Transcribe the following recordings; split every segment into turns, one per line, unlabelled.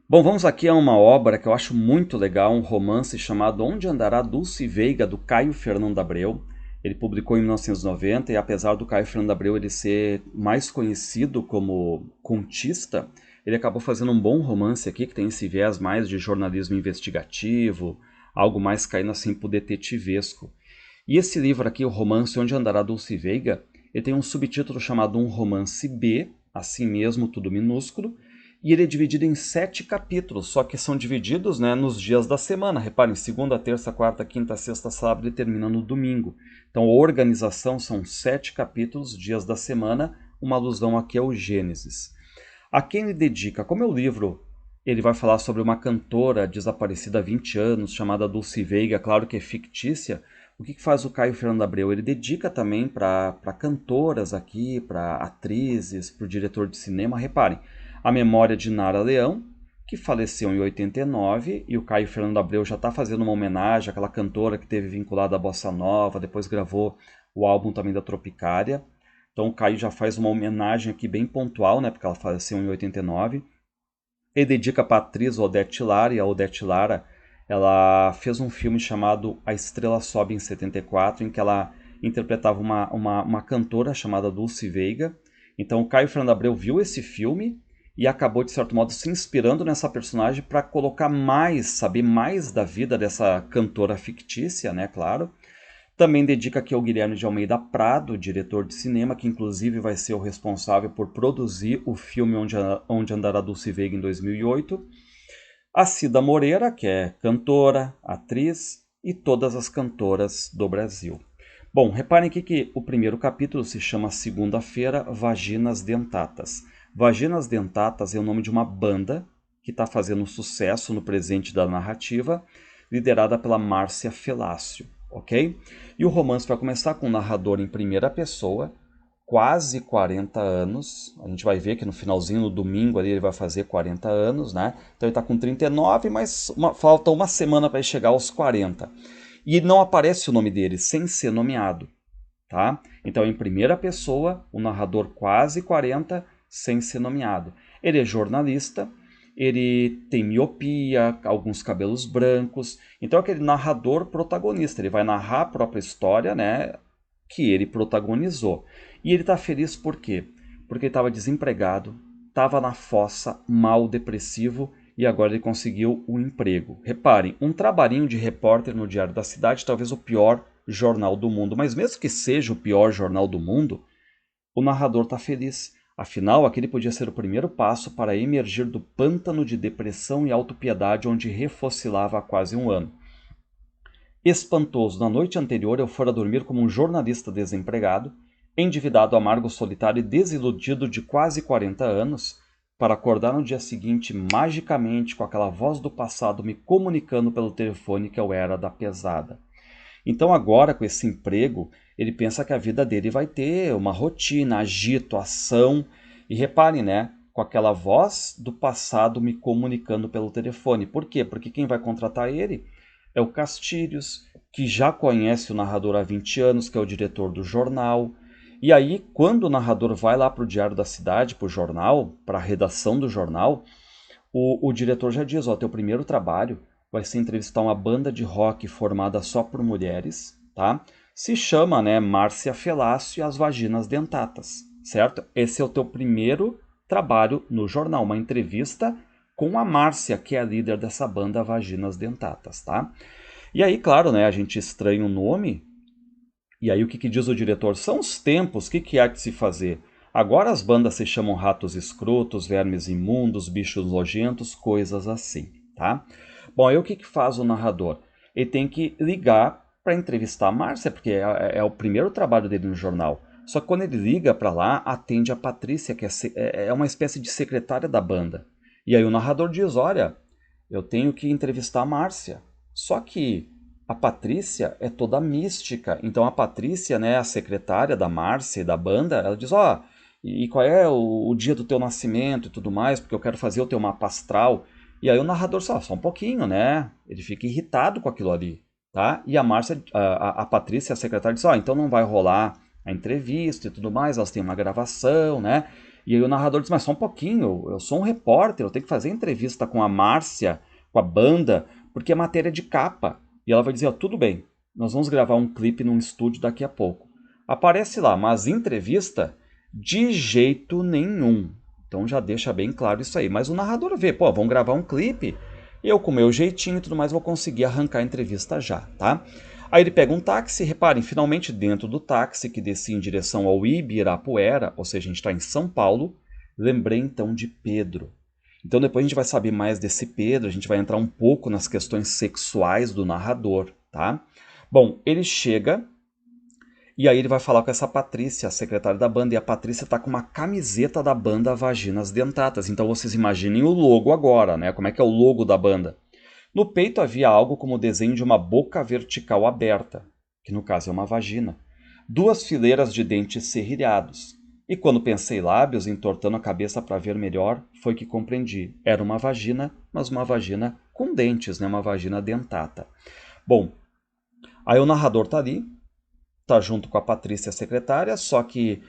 Bom, vamos aqui a uma obra que eu acho muito legal, um romance chamado Onde Andará Dulce Veiga, do Caio Fernando Abreu. Ele publicou em 1990 e apesar do Caio Fernando Abreu ele ser mais conhecido como contista, ele acabou fazendo um bom romance aqui que tem esse viés mais de jornalismo investigativo, algo mais caindo assim pro detetivesco. E esse livro aqui, o romance Onde Andará Dulce Veiga, ele tem um subtítulo chamado Um Romance B, assim mesmo, tudo minúsculo, e ele é dividido em 7 capítulos, só que são divididos, né, nos dias da semana. Reparem, segunda, terça, quarta, quinta, sexta, sábado e termina no domingo. Então a organização são 7 capítulos, dias da semana, uma alusão aqui ao Gênesis. A quem ele dedica? Como é o livro, ele vai falar sobre uma cantora desaparecida há 20 anos, chamada Dulce Veiga, claro que é fictícia. O que faz o Caio Fernando Abreu? Ele dedica também para cantoras aqui, para atrizes, para o diretor de cinema. Reparem, a memória de Nara Leão, que faleceu em 89, e o Caio Fernando Abreu já está fazendo uma homenagem àquela cantora que teve vinculada à Bossa Nova, depois gravou o álbum também da Tropicália. Então o Caio já faz uma homenagem aqui bem pontual, né, porque ela faleceu em 89. Ele dedica para a atriz Odete Lara, e a Odete Lara ela fez um filme chamado A Estrela Sobe em 74, em que ela interpretava uma cantora chamada Dulce Veiga. Então o Caio Fernando Abreu viu esse filme e acabou, de certo modo, se inspirando nessa personagem para colocar mais, saber mais da vida dessa cantora fictícia, né, claro. Também dedica aqui ao Guilherme de Almeida Prado, diretor de cinema, que inclusive vai ser o responsável por produzir o filme Onde Andará Dulce Veiga em 2008. A Cida Moreira, que é cantora, atriz e todas as cantoras do Brasil. Bom, reparem aqui que o primeiro capítulo se chama Segunda-feira, Vaginas Dentatas. Vaginas Dentatas é o nome de uma banda que está fazendo sucesso no presente da narrativa, liderada pela Márcia Felácio, ok? E o romance vai começar com um narrador em primeira pessoa, quase 40 anos. A gente vai ver que no finalzinho, no domingo, ali ele vai fazer 40 anos, né? Então ele está com 39, mas falta uma semana para ele chegar aos 40. E não aparece o nome dele, sem ser nomeado, tá? Então, em primeira pessoa, o narrador quase 40, sem ser nomeado. Ele é jornalista, ele tem miopia, alguns cabelos brancos. Então, é aquele narrador protagonista. Ele vai narrar a própria história, né? Que ele protagonizou. E ele está feliz por quê? Porque ele estava desempregado, estava na fossa, mal, depressivo, e agora ele conseguiu um emprego. Reparem, um trabalhinho de repórter no Diário da Cidade, talvez o pior jornal do mundo. Mas mesmo que seja o pior jornal do mundo, o narrador está feliz. Afinal, aquele podia ser o primeiro passo para emergir do pântano de depressão e autopiedade onde refocilava há quase um ano. Espantoso, na noite anterior eu fora dormir como um jornalista desempregado, endividado, amargo, solitário e desiludido de quase 40 anos, para acordar no dia seguinte magicamente com aquela voz do passado me comunicando pelo telefone que eu era da pesada. Então agora, com esse emprego, ele pensa que a vida dele vai ter uma rotina, agito, ação. E reparem, né? Com aquela voz do passado me comunicando pelo telefone. Por quê? Porque quem vai contratar ele é o Castilhos, que já conhece o narrador há 20 anos, que é o diretor do jornal. E aí, quando o narrador vai lá para o Diário da Cidade, para o jornal, para a redação do jornal, o diretor já diz, ó, teu primeiro trabalho vai ser entrevistar uma banda de rock formada só por mulheres, tá? Se chama, né, Márcia Felácio e as Vaginas Dentatas, certo? Esse é o teu primeiro trabalho no jornal, uma entrevista com a Márcia, que é a líder dessa banda Vaginas Dentatas, tá? E aí, claro, né, a gente estranha o nome, e aí o que diz o diretor? São os tempos, o que há de se fazer? Agora as bandas se chamam ratos escrotos, vermes imundos, bichos nojentos, coisas assim, tá? Bom, aí o que faz o narrador? Ele tem que ligar para entrevistar a Márcia, porque é o primeiro trabalho dele no jornal. Só que quando ele liga para lá, atende a Patrícia, que é uma espécie de secretária da banda. E aí o narrador diz, olha, eu tenho que entrevistar a Márcia. Só que a Patrícia é toda mística. Então a Patrícia, né, a secretária da Márcia e da banda, ela diz, ó, e qual é o dia do teu nascimento e tudo mais, porque eu quero fazer o teu mapa astral. E aí o narrador só um pouquinho, né? Ele fica irritado com aquilo ali, tá? E a Márcia, a Patrícia, a secretária, diz, ó, então não vai rolar a entrevista e tudo mais, elas têm uma gravação, né? E aí o narrador diz, mas só um pouquinho, eu sou um repórter, eu tenho que fazer entrevista com a Márcia, com a banda, porque é matéria de capa. E ela vai dizer, ó, tudo bem, nós vamos gravar um clipe num estúdio daqui a pouco. Aparece lá, mas entrevista de jeito nenhum. Então já deixa bem claro isso aí. Mas o narrador vê, pô, vamos gravar um clipe, eu com o meu jeitinho e tudo mais vou conseguir arrancar a entrevista já, tá? Aí ele pega um táxi, reparem, finalmente dentro do táxi que descia em direção ao Ibirapuera, ou seja, a gente está em São Paulo, lembrei então de Pedro. Então depois a gente vai saber mais desse Pedro, a gente vai entrar um pouco nas questões sexuais do narrador, tá? Bom, ele chega e aí ele vai falar com essa Patrícia, a secretária da banda, e a Patrícia está com uma camiseta da banda Vaginas Dentatas. Então vocês imaginem o logo agora, né? Como é que é o logo da banda? No peito havia algo como o desenho de uma boca vertical aberta, que no caso é uma vagina, duas fileiras de dentes serrilhados. E quando pensei lábios, entortando a cabeça para ver melhor, foi que compreendi. Era uma vagina, mas uma vagina com dentes, né? Uma vagina dentata. Bom, aí o narrador tá ali, tá junto com a Patrícia, a secretária, só que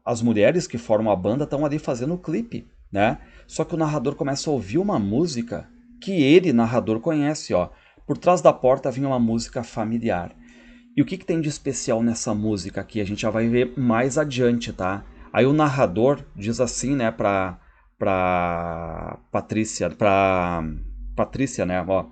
as mulheres que formam a banda estão ali fazendo o clipe, né? Só que o narrador começa a ouvir uma música que ele, narrador, conhece, ó. Por trás da porta vinha uma música familiar. E o que tem de especial nessa música aqui? A gente já vai ver mais adiante, tá? Aí o narrador diz assim, né, pra Patrícia, né, ó.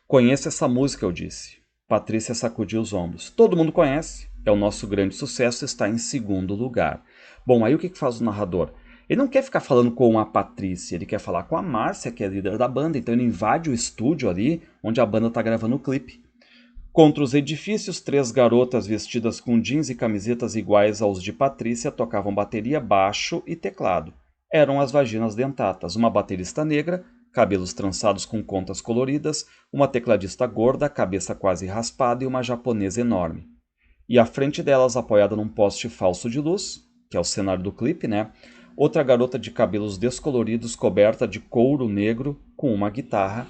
Conheço essa música, eu disse. Patrícia sacudiu os ombros. Todo mundo conhece. É o nosso grande sucesso, está em segundo lugar. Bom, aí o que faz o narrador? Ele não quer ficar falando com a Patrícia, ele quer falar com a Márcia, que é a líder da banda. Então ele invade o estúdio ali, onde a banda está gravando o clipe. Contra os edifícios, três garotas vestidas com jeans e camisetas iguais aos de Patrícia tocavam bateria, baixo e teclado. Eram as Vaginas Dentatas, uma baterista negra, cabelos trançados com contas coloridas, uma tecladista gorda, cabeça quase raspada e uma japonesa enorme. E à frente delas, apoiada num poste falso de luz, que é o cenário do clipe, né? Outra garota de cabelos descoloridos, coberta de couro negro, com uma guitarra,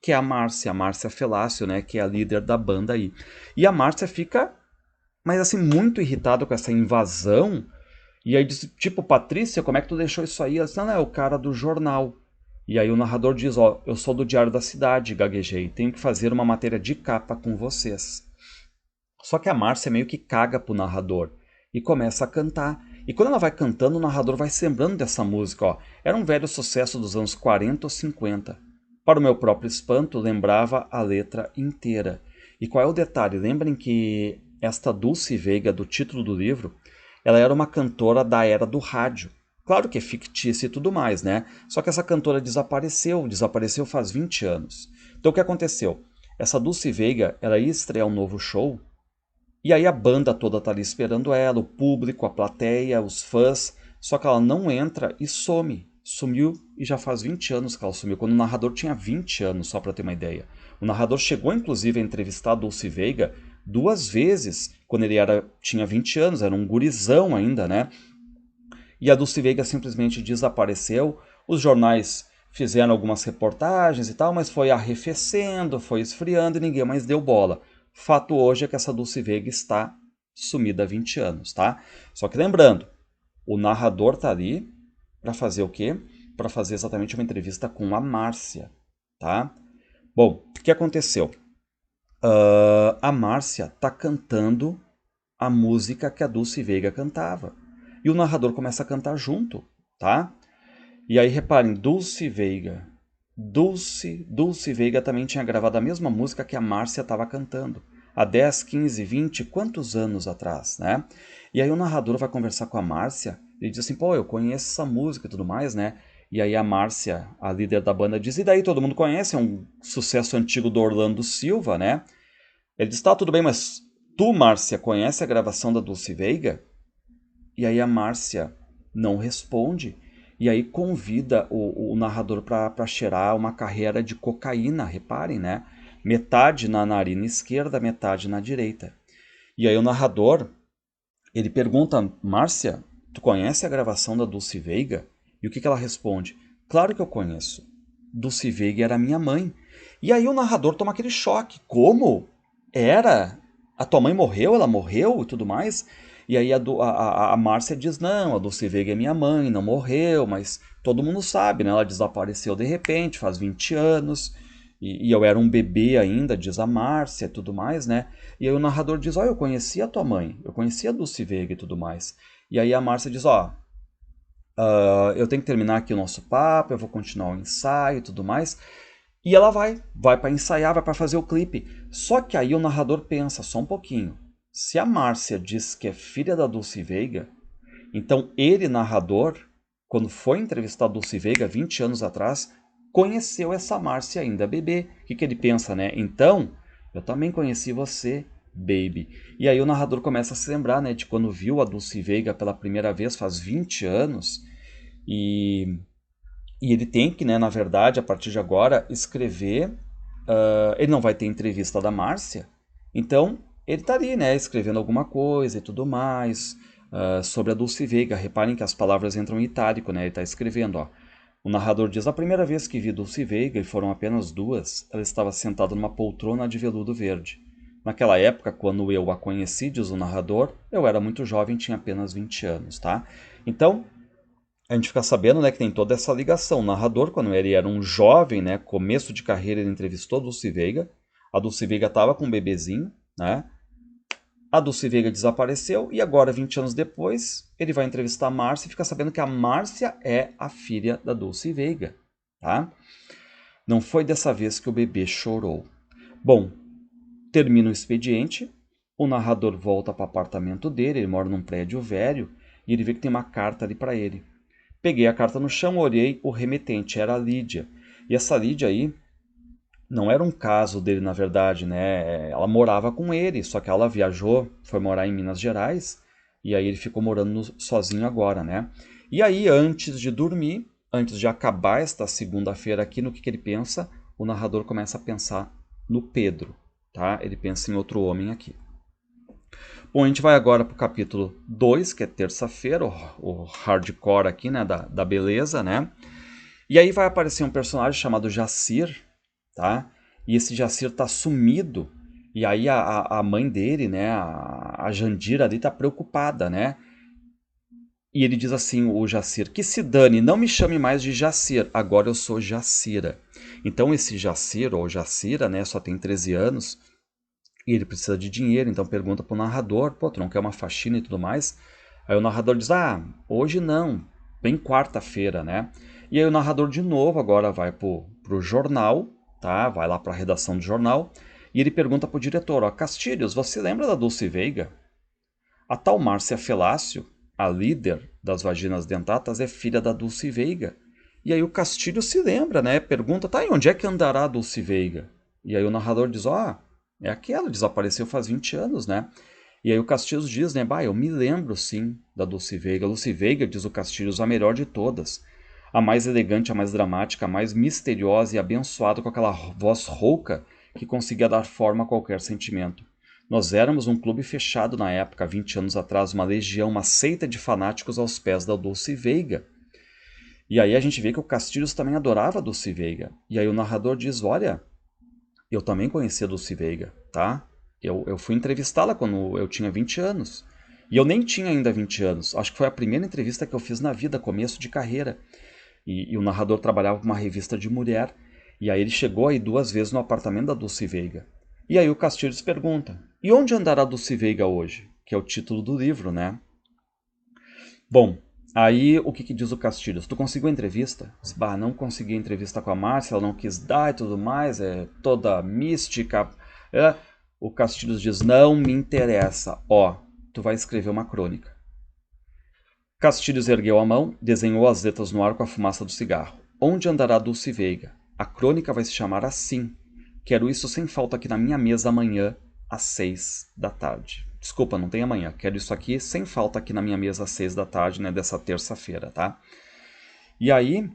que é a Márcia Felácio, né? Que é a líder da banda aí. E a Márcia fica, mas assim, muito irritada com essa invasão. E aí diz, tipo, Patrícia, como é que tu deixou isso aí? Ela diz, não, é o cara do jornal. E aí o narrador diz, ó, eu sou do Diário da Cidade, gaguejei, tenho que fazer uma matéria de capa com vocês. Só que a Márcia meio que caga pro narrador e começa a cantar. E quando ela vai cantando, o narrador vai se lembrando dessa música, ó. Era um velho sucesso dos anos 40 ou 50. Para o meu próprio espanto, lembrava a letra inteira. E qual é o detalhe? Lembrem que esta Dulce Veiga, do título do livro, ela era uma cantora da era do rádio. Claro que é fictícia e tudo mais, né? Só que essa cantora desapareceu faz 20 anos. Então o que aconteceu? Essa Dulce Veiga, ela ia estrear um novo show, e aí a banda toda tá ali esperando ela, o público, a plateia, os fãs, só que ela não entra e some. Sumiu e já faz 20 anos que ela sumiu, quando o narrador tinha 20 anos, só para ter uma ideia. O narrador chegou inclusive a entrevistar a Dulce Veiga 2 vezes, quando ele tinha 20 anos, era um gurizão ainda, né? E a Dulce Veiga simplesmente desapareceu. Os jornais fizeram algumas reportagens e tal, mas foi arrefecendo, foi esfriando e ninguém mais deu bola. Fato hoje é que essa Dulce Veiga está sumida há 20 anos, tá? Só que lembrando, o narrador tá ali para fazer o quê? Para fazer exatamente uma entrevista com a Márcia, tá? Bom, o que aconteceu? A Márcia tá cantando a música que a Dulce Veiga cantava. E o narrador começa a cantar junto, tá? E aí reparem, Dulce Veiga. Dulce Veiga também tinha gravado a mesma música que a Márcia estava cantando. Há 10, 15, 20, quantos anos atrás, né? E aí o narrador vai conversar com a Márcia e diz assim, pô, eu conheço essa música e tudo mais, né? E aí a Márcia, a líder da banda, diz, e daí todo mundo conhece, é um sucesso antigo do Orlando Silva, né? Ele diz, tá, tudo bem, mas tu, Márcia, conhece a gravação da Dulce Veiga? E aí a Márcia não responde. E aí convida o narrador para cheirar uma carreira de cocaína, reparem, né? Metade na narina esquerda, metade na direita. E aí o narrador, ele pergunta, Márcia, tu conhece a gravação da Dulce Veiga? E o que ela responde? Claro que eu conheço. Dulce Veiga era minha mãe. E aí o narrador toma aquele choque. Como? Era? A tua mãe morreu? Ela morreu e tudo mais? E aí a Márcia diz, não, a Dulce Veiga é minha mãe, não morreu, mas todo mundo sabe, né? Ela desapareceu de repente, faz 20 anos, e eu era um bebê ainda, diz a Márcia e tudo mais, né? E aí o narrador diz, ó, eu conhecia a tua mãe, eu conhecia a Dulce Veiga e tudo mais. E aí a Márcia diz, ó, eu tenho que terminar aqui o nosso papo, eu vou continuar o ensaio e tudo mais. E ela vai para ensaiar, vai para fazer o clipe. Só que aí o narrador pensa, só um pouquinho. Se a Márcia diz que é filha da Dulce Veiga, então ele, narrador, quando foi entrevistar a Dulce Veiga 20 anos atrás, conheceu essa Márcia ainda bebê. O que ele pensa, né? Então, eu também conheci você, baby. E aí o narrador começa a se lembrar, né, de quando viu a Dulce Veiga pela primeira vez, faz 20 anos, e ele tem que, né, na verdade, a partir de agora, escrever. Ele não vai ter entrevista da Márcia, então ele está ali, né, escrevendo alguma coisa e tudo mais sobre a Dulce Veiga. Reparem que as palavras entram em itálico, né? Ele está escrevendo, ó. O narrador diz: a primeira vez que vi Dulce Veiga, e foram apenas duas, ela estava sentada numa poltrona de veludo verde. Naquela época, quando eu a conheci, diz o narrador, eu era muito jovem, tinha apenas 20 anos, tá? Então, a gente fica sabendo, né, que tem toda essa ligação. O narrador, quando ele era um jovem, né, começo de carreira, ele entrevistou a Dulce Veiga. A Dulce Veiga estava com um bebezinho, né? A Dulce Veiga desapareceu e agora, 20 anos depois, ele vai entrevistar a Márcia e fica sabendo que a Márcia é a filha da Dulce Veiga, tá? Não foi dessa vez que o bebê chorou. Bom, termina o expediente, o narrador volta para o apartamento dele, ele mora num prédio velho, e ele vê que tem uma carta ali para ele. Peguei a carta no chão, olhei, o remetente era a Lídia. E essa Lídia aí não era um caso dele, na verdade, né? Ela morava com ele, só que ela viajou, foi morar em Minas Gerais, e aí ele ficou morando sozinho agora, né? E aí, antes de dormir, antes de acabar esta segunda-feira aqui, no que ele pensa, o narrador começa a pensar no Pedro, tá? Ele pensa em outro homem aqui. Bom, a gente vai agora para o capítulo 2, que é terça-feira, o hardcore aqui, né, da beleza, né? E aí vai aparecer um personagem chamado Jacir, tá? E esse Jacir tá sumido, e aí a mãe dele, né, a Jandira ali tá preocupada, né? E ele diz assim, o Jacir, que se dane, não me chame mais de Jacir, agora eu sou Jacira. Então esse Jacir, ou Jacira, né, só tem 13 anos, e ele precisa de dinheiro, então pergunta pro narrador, pô, tu não quer uma faxina e tudo mais? Aí o narrador diz, hoje não, bem quarta-feira, né? E aí o narrador de novo agora vai pro jornal, tá? Vai lá pra redação do jornal, e ele pergunta pro diretor, ó, Castilhos, você lembra da Dulce Veiga? A tal Márcia Felácio, a líder das vaginas dentatas, é filha da Dulce Veiga. E aí o Castilho se lembra, né? Pergunta, tá, e onde é que andará a Dulce Veiga? E aí o narrador diz, é aquela, desapareceu faz 20 anos, né? E aí o Castilhos diz, né, eu me lembro sim da Dulce Veiga. A Dulce Veiga, diz o Castilhos, a melhor de todas. A mais elegante, a mais dramática, a mais misteriosa e abençoada, com aquela voz rouca que conseguia dar forma a qualquer sentimento. Nós éramos um clube fechado na época, 20 anos atrás, uma legião, uma seita de fanáticos aos pés da Dulce Veiga. E aí a gente vê que o Castilhos também adorava a Dulce Veiga. E aí o narrador diz, olha, eu também conheci a Dulce Veiga, tá? Eu fui entrevistá-la quando eu tinha 20 anos. E eu nem tinha ainda 20 anos. Acho que foi a primeira entrevista que eu fiz na vida, começo de carreira. E o narrador trabalhava com uma revista de mulher. E aí ele chegou aí 2 vezes no apartamento da Dulce Veiga. E aí o Castilhos pergunta, e onde andará a Dulce Veiga hoje? Que é o título do livro, né? Bom, aí o que diz o Castilhos? Tu conseguiu a entrevista? Não consegui a entrevista com a Márcia, ela não quis dar e tudo mais, é toda mística. O Castilhos diz, não me interessa, tu vai escrever uma crônica. Castilhos ergueu a mão, desenhou as letras no ar com a fumaça do cigarro. Onde andará Dulce Veiga? A crônica vai se chamar assim. Quero isso sem falta aqui na minha mesa amanhã, às 6 da tarde. Desculpa, não tem amanhã. Quero isso aqui sem falta aqui na minha mesa às 6 da tarde, né, dessa terça-feira, tá? E aí,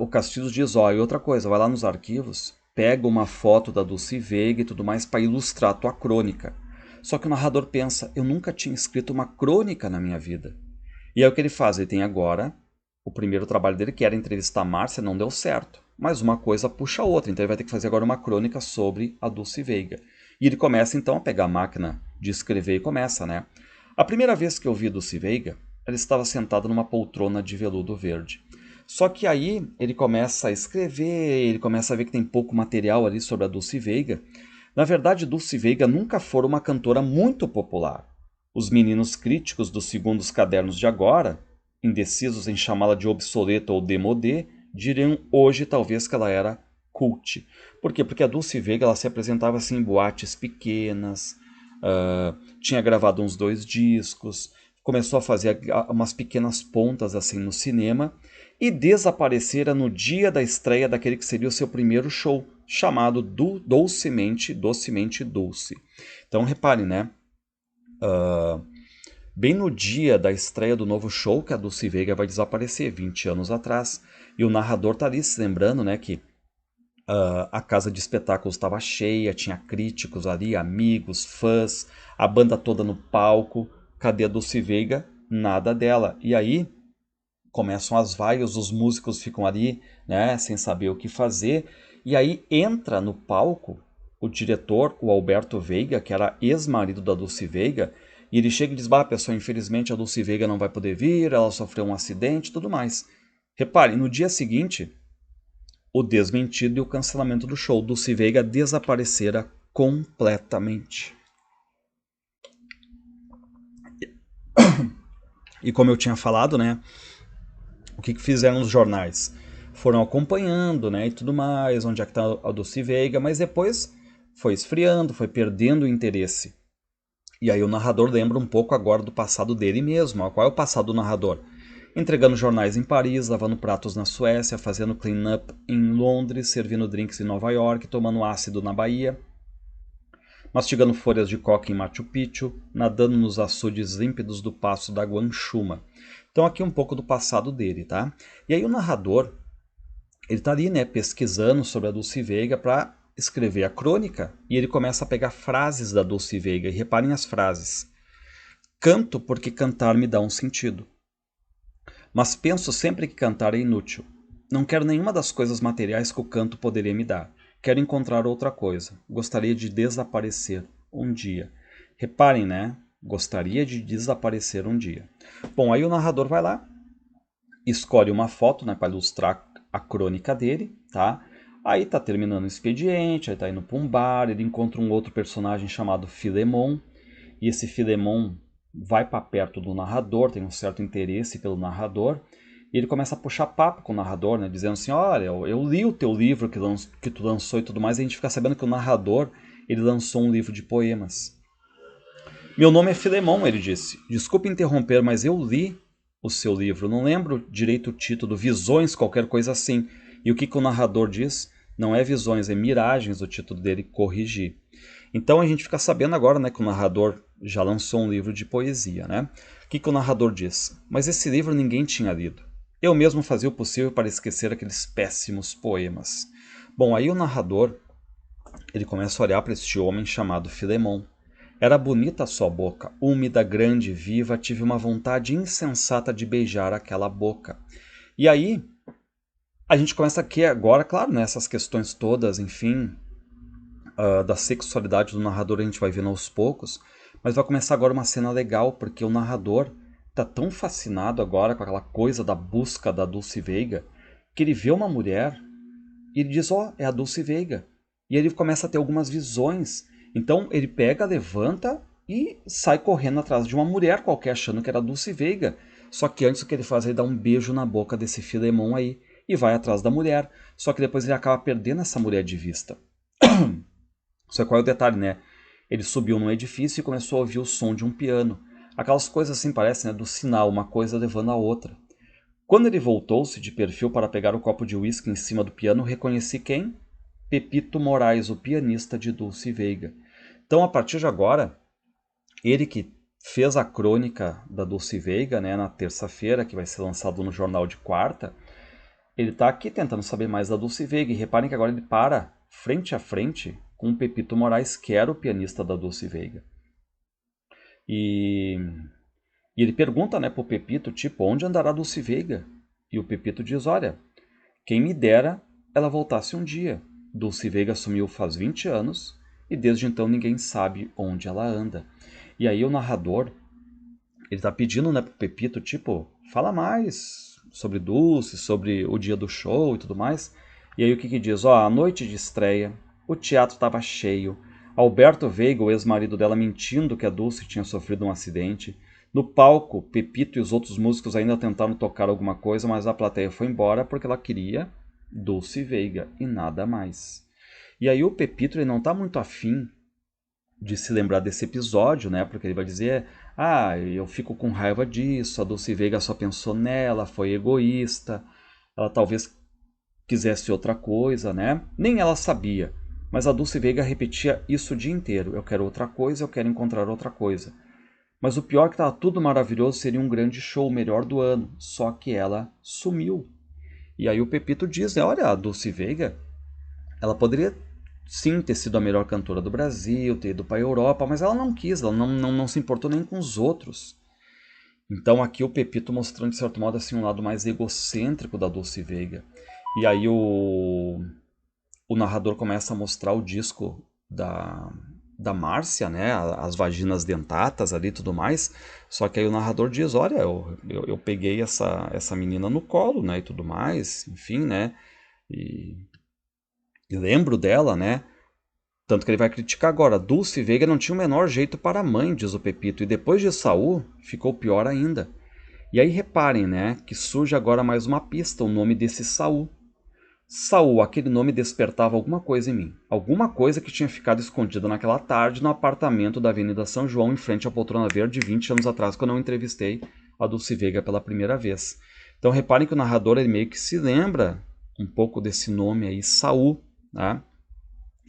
o Castilhos diz, e outra coisa, vai lá nos arquivos, pega uma foto da Dulce Veiga e tudo mais para ilustrar a tua crônica. Só que o narrador pensa, eu nunca tinha escrito uma crônica na minha vida. E aí o que ele faz? Ele tem agora o primeiro trabalho dele, que era entrevistar a Márcia, não deu certo. Mas uma coisa puxa a outra, então ele vai ter que fazer agora uma crônica sobre a Dulce Veiga. E ele começa então a pegar a máquina de escrever e começa, né? A primeira vez que eu vi Dulce Veiga, ela estava sentada numa poltrona de veludo verde. Só que aí ele começa a escrever, ele começa a ver que tem pouco material ali sobre a Dulce Veiga. Na verdade, Dulce Veiga nunca foi uma cantora muito popular. Os meninos críticos dos segundos cadernos de agora, indecisos em chamá-la de obsoleta ou demodé, diriam hoje talvez que ela era cult. Por quê? Porque a Dulce Veiga ela se apresentava assim em boates pequenas, tinha gravado uns 2 discos, começou a fazer umas pequenas pontas assim no cinema e desaparecera no dia da estreia daquele que seria o seu primeiro show, chamado Docemente Dulce. Então reparem, né? Bem no dia da estreia do novo show que a Dulce Veiga vai desaparecer, 20 anos atrás. E o narrador tá ali se lembrando, né, que a casa de espetáculos estava cheia, tinha críticos ali, amigos, fãs, a banda toda no palco. Cadê a Dulce Veiga? Nada dela. E aí começam as vaias, os músicos ficam ali, né, sem saber o que fazer. E aí entra no palco o diretor, o Alberto Veiga, que era ex-marido da Dulce Veiga, e ele chega e diz: "Bah, pessoal, infelizmente a Dulce Veiga não vai poder vir, ela sofreu um acidente e tudo mais." Reparem, no dia seguinte, o desmentido e o cancelamento do show. Dulce Veiga desaparecera completamente. E como eu tinha falado, né, o que fizeram os jornais? Foram acompanhando, né, e tudo mais, onde é que está a Dulce Veiga, mas depois foi esfriando, foi perdendo o interesse. E aí o narrador lembra um pouco agora do passado dele mesmo. Qual é o passado do narrador? Entregando jornais em Paris, lavando pratos na Suécia, fazendo clean-up em Londres, servindo drinks em Nova York, tomando ácido na Bahia, mastigando folhas de coca em Machu Picchu, nadando nos açudes límpidos do passo da Guanchuma. Então aqui um pouco do passado dele, tá? E aí o narrador, ele tá ali, né, pesquisando sobre a Dulce Veiga para escrever a crônica, e ele começa a pegar frases da Dulce Veiga, e reparem as frases. Canto porque cantar me dá um sentido. Mas penso sempre que cantar é inútil. Não quero nenhuma das coisas materiais que o canto poderia me dar. Quero encontrar outra coisa. Gostaria de desaparecer um dia. Reparem, né? Gostaria de desaparecer um dia. Bom, aí o narrador vai lá, escolhe uma foto, né, para ilustrar a crônica dele, tá? Aí tá terminando o expediente, aí tá indo para um bar, ele encontra um outro personagem chamado Filemon, e esse Filemon vai para perto do narrador, tem um certo interesse pelo narrador, e ele começa a puxar papo com o narrador, né, dizendo assim: olha, eu li o teu livro que tu lançou e tudo mais, e a gente fica sabendo que o narrador, ele lançou um livro de poemas. Meu nome é Filemon, ele disse. Desculpe interromper, mas eu li o seu livro. Não lembro direito o título, Visões, qualquer coisa assim. E o que o narrador diz? Não é Visões, é Miragens, o título dele, corrigir. Então a gente fica sabendo agora, né, que o narrador já lançou um livro de poesia, né? O que o narrador diz? Mas esse livro ninguém tinha lido. Eu mesmo fazia o possível para esquecer aqueles péssimos poemas. Bom, aí o narrador, ele começa a olhar para este homem chamado Filemon. Era bonita a sua boca, úmida, grande, viva, tive uma vontade insensata de beijar aquela boca. E aí, a gente começa aqui agora, claro, né, essas questões todas, enfim, da sexualidade do narrador a gente vai vendo aos poucos, mas vai começar agora uma cena legal, porque o narrador tá tão fascinado agora com aquela coisa da busca da Dulce Veiga, que ele vê uma mulher e ele diz: ó, é a Dulce Veiga. E ele começa a ter algumas visões. Então ele pega, levanta e sai correndo atrás de uma mulher qualquer, achando que era a Dulce Veiga. Só que antes o que ele faz é ele dar um beijo na boca desse Filemon aí e vai atrás da mulher. Só que depois ele acaba perdendo essa mulher de vista. Só que qual é o detalhe, né? Ele subiu num edifício e começou a ouvir o som de um piano. Aquelas coisas assim parecem, né, do sinal, uma coisa levando a outra. Quando ele voltou-se de perfil para pegar o copo de uísque em cima do piano, reconheci quem? Pepito Moraes, o pianista de Dulce Veiga. Então, a partir de agora, ele que fez a crônica da Dulce Veiga, né, na terça-feira, que vai ser lançado no jornal de quarta, ele está aqui tentando saber mais da Dulce Veiga. E reparem que agora ele para frente a frente com o Pepito Moraes, que era o pianista da Dulce Veiga. E ele pergunta, né, pro Pepito, tipo, onde andará a Dulce Veiga? E o Pepito diz: olha, quem me dera ela voltasse um dia. Dulce Veiga sumiu faz 20 anos e desde então ninguém sabe onde ela anda. E aí o narrador, ele tá pedindo, né, pro Pepito, tipo, fala mais sobre Dulce, sobre o dia do show e tudo mais. E aí o que que diz? Ó, a noite de estreia, o teatro tava cheio, Alberto Veiga, o ex-marido dela, mentindo que a Dulce tinha sofrido um acidente. No palco, Pepito e os outros músicos ainda tentaram tocar alguma coisa, mas a plateia foi embora porque ela queria Dulce Veiga e nada mais. E aí o Pepito, ele não tá muito afim de se lembrar desse episódio, né? Porque ele vai dizer, ah, eu fico com raiva disso, a Dulce Veiga só pensou nela, foi egoísta, ela talvez quisesse outra coisa, né? Nem ela sabia, mas a Dulce Veiga repetia isso o dia inteiro, eu quero outra coisa, eu quero encontrar outra coisa. Mas o pior é que estava tudo maravilhoso, seria um grande show, o melhor do ano, só que ela sumiu. E aí o Pepito diz, né, olha, a Dulce Veiga, ela poderia sim ter sido a melhor cantora do Brasil, ter ido para a Europa, mas ela não quis, ela não se importou nem com os outros. Então aqui o Pepito mostrando, de certo modo, assim, um lado mais egocêntrico da Dulce Veiga. E aí o narrador começa a mostrar o disco da Márcia, né, as vaginas dentatas ali e tudo mais, só que aí o narrador diz, olha, eu peguei essa menina no colo, né, e tudo mais, enfim, né, e lembro dela, né? Tanto que ele vai criticar agora. Dulce Veiga não tinha o menor jeito para a mãe, diz o Pepito, e depois de Saul, ficou pior ainda. E aí reparem, né, que surge agora mais uma pista, o nome desse Saul. Saul, aquele nome despertava alguma coisa em mim. Alguma coisa que tinha ficado escondida naquela tarde no apartamento da Avenida São João, em frente à Poltrona Verde, 20 anos atrás, quando eu entrevistei a Dulce Veiga pela primeira vez. Então reparem que o narrador ele meio que se lembra um pouco desse nome aí, Saul, né?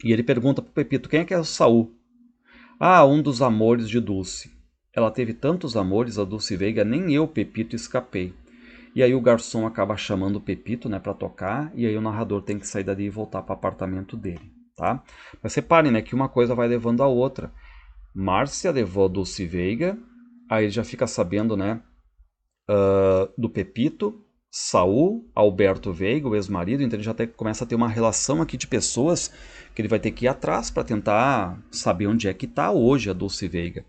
E ele pergunta pro Pepito, quem é que é o Saul? Ah, um dos amores de Dulce. Ela teve tantos amores, a Dulce Veiga, nem eu, Pepito, escapei. E aí o garçom acaba chamando o Pepito, né, para tocar, e aí o narrador tem que sair dali e voltar para o apartamento dele, tá? Mas reparem, né, que uma coisa vai levando a outra. Márcia levou a Dulce Veiga, aí ele já fica sabendo, né, do Pepito, Saul, Alberto Veiga, o ex-marido, então ele já começa a ter uma relação aqui de pessoas que ele vai ter que ir atrás para tentar saber onde é que está hoje a Dulce Veiga.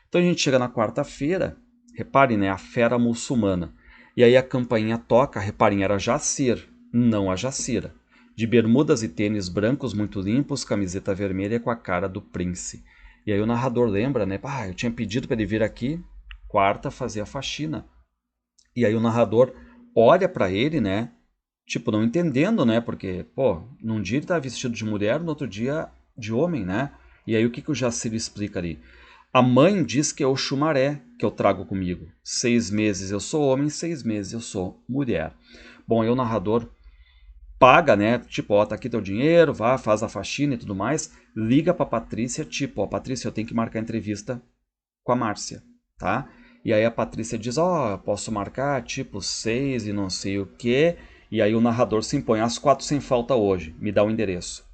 Então a gente chega na quarta-feira, reparem, né, a fera muçulmana. E aí a campainha toca, reparem, era Jacir, não a Jacira. De bermudas e tênis brancos muito limpos, camiseta vermelha com a cara do Prince. E aí o narrador lembra, né, eu tinha pedido para ele vir aqui, quarta, fazer a faxina. E aí o narrador olha para ele, né, tipo, não entendendo, né, porque, pô, num dia ele tá vestido de mulher, no outro dia de homem, né? E aí o que o Jacir explica ali? A mãe diz que é o chumaré que eu trago comigo. 6 meses eu sou homem, 6 meses eu sou mulher. Bom, aí o narrador paga, né? Tipo, ó, tá aqui teu dinheiro, vá, faz a faxina e tudo mais. Liga pra Patrícia, tipo, ó, Patrícia, eu tenho que marcar entrevista com a Márcia, tá? E aí a Patrícia diz, ó, posso marcar, tipo, 6 e não sei o quê. E aí o narrador se impõe, às 4 sem falta hoje, me dá o endereço.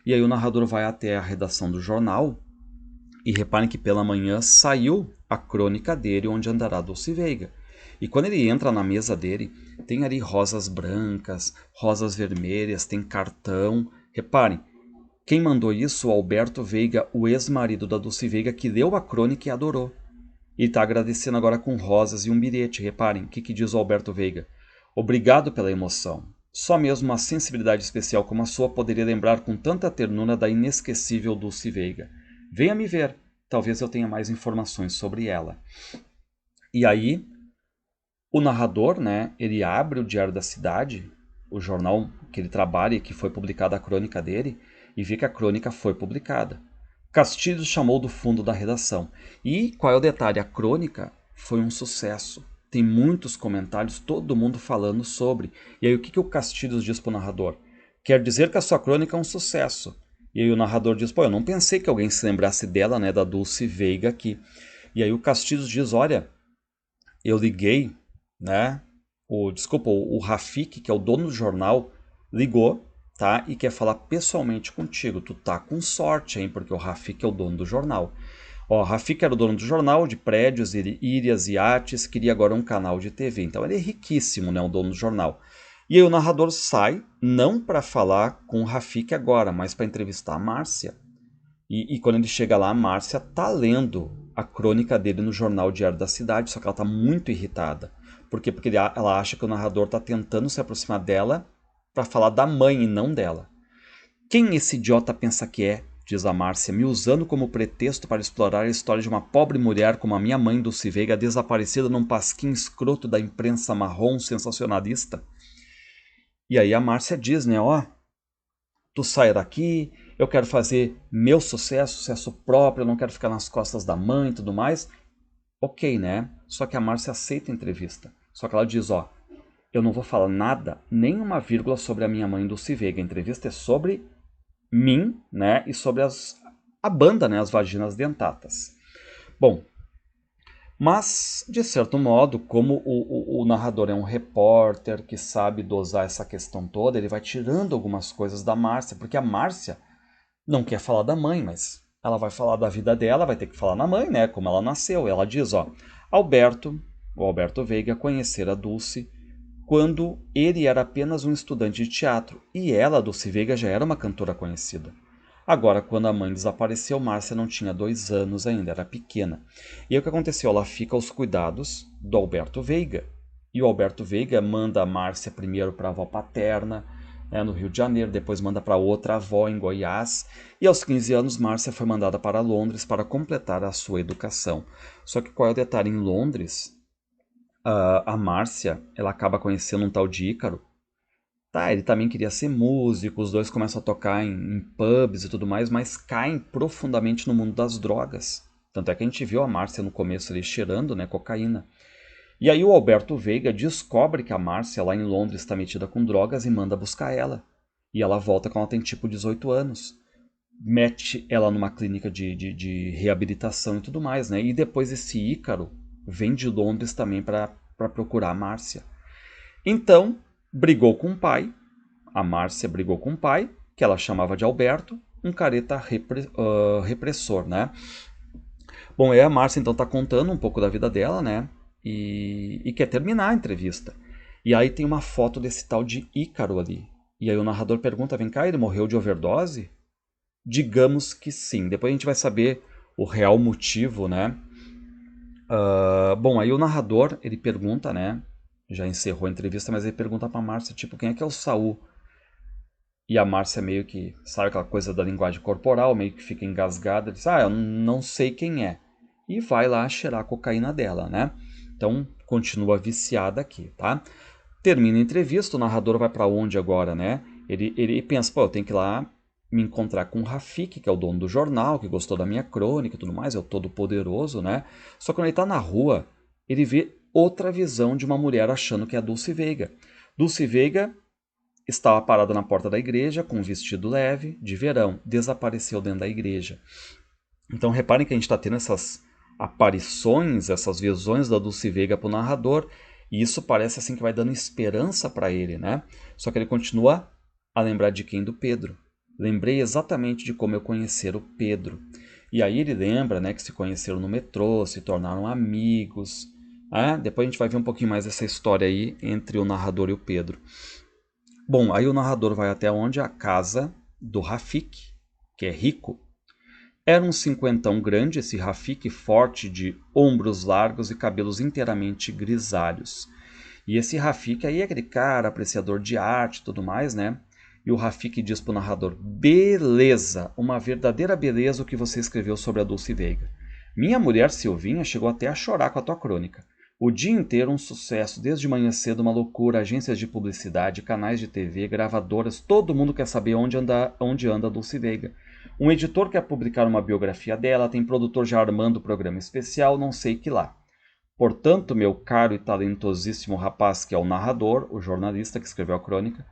E aí o narrador vai até a redação do jornal. E reparem que pela manhã saiu a crônica dele, onde andará Dulce Veiga. E quando ele entra na mesa dele, tem ali rosas brancas, rosas vermelhas, tem cartão. Reparem, quem mandou isso? O Alberto Veiga, o ex-marido da Dulce Veiga, que leu a crônica e adorou. E está agradecendo agora com rosas e um bilhete. Reparem, o que diz o Alberto Veiga? Obrigado pela emoção. Só mesmo uma sensibilidade especial como a sua poderia lembrar com tanta ternura da inesquecível Dulce Veiga. Venha me ver, talvez eu tenha mais informações sobre ela. E aí, o narrador, né, ele abre o Diário da Cidade, o jornal que ele trabalha e que foi publicada a crônica dele, e vê que a crônica foi publicada. Castilhos chamou do fundo da redação. E qual é o detalhe? A crônica foi um sucesso. Tem muitos comentários, todo mundo falando sobre. E aí o que o Castilhos diz para o narrador? Quer dizer que a sua crônica é um sucesso. E aí o narrador diz, pô, eu não pensei que alguém se lembrasse dela, né, da Dulce Veiga aqui. E aí o Castilhos diz, olha, eu liguei, né, o Rafik, que é o dono do jornal, ligou, tá, e quer falar pessoalmente contigo. Tu tá com sorte, hein, porque o Rafik é o dono do jornal. Ó, Rafik era o dono do jornal, de prédios, ilhas, iates, queria agora um canal de TV. Então ele é riquíssimo, né, o dono do jornal. E aí o narrador sai, não para falar com o Rafik agora, mas para entrevistar a Márcia. E quando ele chega lá, a Márcia tá lendo a crônica dele no jornal Diário da Cidade, só que ela tá muito irritada. Por quê? Porque ela acha que o narrador tá tentando se aproximar dela para falar da mãe e não dela. Quem esse idiota pensa que é? Diz a Márcia, me usando como pretexto para explorar a história de uma pobre mulher como a minha mãe Dulce Veiga, desaparecida num pasquim escroto da imprensa marrom sensacionalista. E aí a Márcia diz, né, ó, tu sai daqui, eu quero fazer meu sucesso, sucesso próprio, eu não quero ficar nas costas da mãe e tudo mais. Ok, né? Só que a Márcia aceita a entrevista. Só que ela diz, ó, eu não vou falar nada, nem uma vírgula sobre a minha mãe Dulce Veiga. A entrevista é sobre mim, né? E sobre a banda, né? As Vaginas Dentatas. Bom, mas, de certo modo, como o narrador é um repórter que sabe dosar essa questão toda, ele vai tirando algumas coisas da Márcia, porque a Márcia não quer falar da mãe, mas ela vai falar da vida dela, vai ter que falar na mãe, né? Como ela nasceu. Ela diz, ó, o Alberto Veiga, conhecera a Dulce quando ele era apenas um estudante de teatro e ela, Dulce Veiga, já era uma cantora conhecida. Agora, quando a mãe desapareceu, Márcia não tinha 2 anos ainda, era pequena. E aí o que aconteceu? Ela fica aos cuidados do Alberto Veiga. E o Alberto Veiga manda a Márcia primeiro para a avó paterna, no Rio de Janeiro, depois manda para outra avó em Goiás. E aos 15 anos, Márcia foi mandada para Londres para completar a sua educação. Só que qual é o detalhe? Em Londres, a Márcia ela acaba conhecendo um tal de Ícaro. Tá, ele também queria ser músico, os dois começam a tocar em pubs e tudo mais, mas caem profundamente no mundo das drogas. Tanto é que a gente viu a Márcia no começo ali cheirando, né, cocaína. E aí o Alberto Veiga descobre que a Márcia lá em Londres está metida com drogas e manda buscar ela. E ela volta quando ela tem tipo 18 anos. Mete ela numa clínica de reabilitação e tudo mais, né? E depois esse Ícaro vem de Londres também para procurar a Márcia. Então, brigou com o pai, a Márcia brigou com o pai, que ela chamava de Alberto, um careta repressor, né? Bom, aí a Márcia então tá contando um pouco da vida dela, né? E quer terminar a entrevista. E aí tem uma foto desse tal de Ícaro ali. E aí o narrador pergunta, vem cá, ele morreu de overdose? Digamos que sim. Depois a gente vai saber o real motivo, né? Bom, aí o narrador, ele pergunta, né? Já encerrou a entrevista, mas ele pergunta pra Márcia, tipo, quem é que é o Saul? E a Márcia meio que, sabe aquela coisa da linguagem corporal, meio que fica engasgada, diz, eu não sei quem é. E vai lá cheirar a cocaína dela, né? Então, continua viciada aqui, tá? Termina a entrevista, o narrador vai pra onde agora, né? Ele pensa, pô, eu tenho que ir lá me encontrar com o Rafik, que é o dono do jornal, que gostou da minha crônica e tudo mais, é o todo poderoso, né? Só que quando ele tá na rua, ele vê outra visão de uma mulher achando que é a Dulce Veiga. Dulce Veiga estava parada na porta da igreja com um vestido leve, de verão, desapareceu dentro da igreja. Então reparem que a gente está tendo essas aparições, essas visões da Dulce Veiga para o narrador, e isso parece assim que vai dando esperança para ele, né? Só que ele continua a lembrar de quem? Do Pedro. Lembrei exatamente de como eu conhecer o Pedro. E aí ele lembra, né, que se conheceram no metrô, se tornaram amigos. Depois a gente vai ver um pouquinho mais dessa história aí entre o narrador e o Pedro. Bom, aí o narrador vai até onde? A casa do Rafik, que é rico. Era um cinquentão grande, esse Rafik, forte, de ombros largos e cabelos inteiramente grisalhos. E esse Rafik aí é aquele cara, apreciador de arte e tudo mais, né? E o Rafik diz pro narrador, beleza, uma verdadeira beleza o que você escreveu sobre a Dulce Veiga. Minha mulher Silvinha chegou até a chorar com a tua crônica. O dia inteiro um sucesso, desde manhã cedo uma loucura, agências de publicidade, canais de TV, gravadoras, todo mundo quer saber onde anda a Dulce Veiga. Um editor quer publicar uma biografia dela, tem produtor já armando programa especial, não sei que lá. Portanto, meu caro e talentosíssimo rapaz que é o narrador, o jornalista que escreveu a crônica,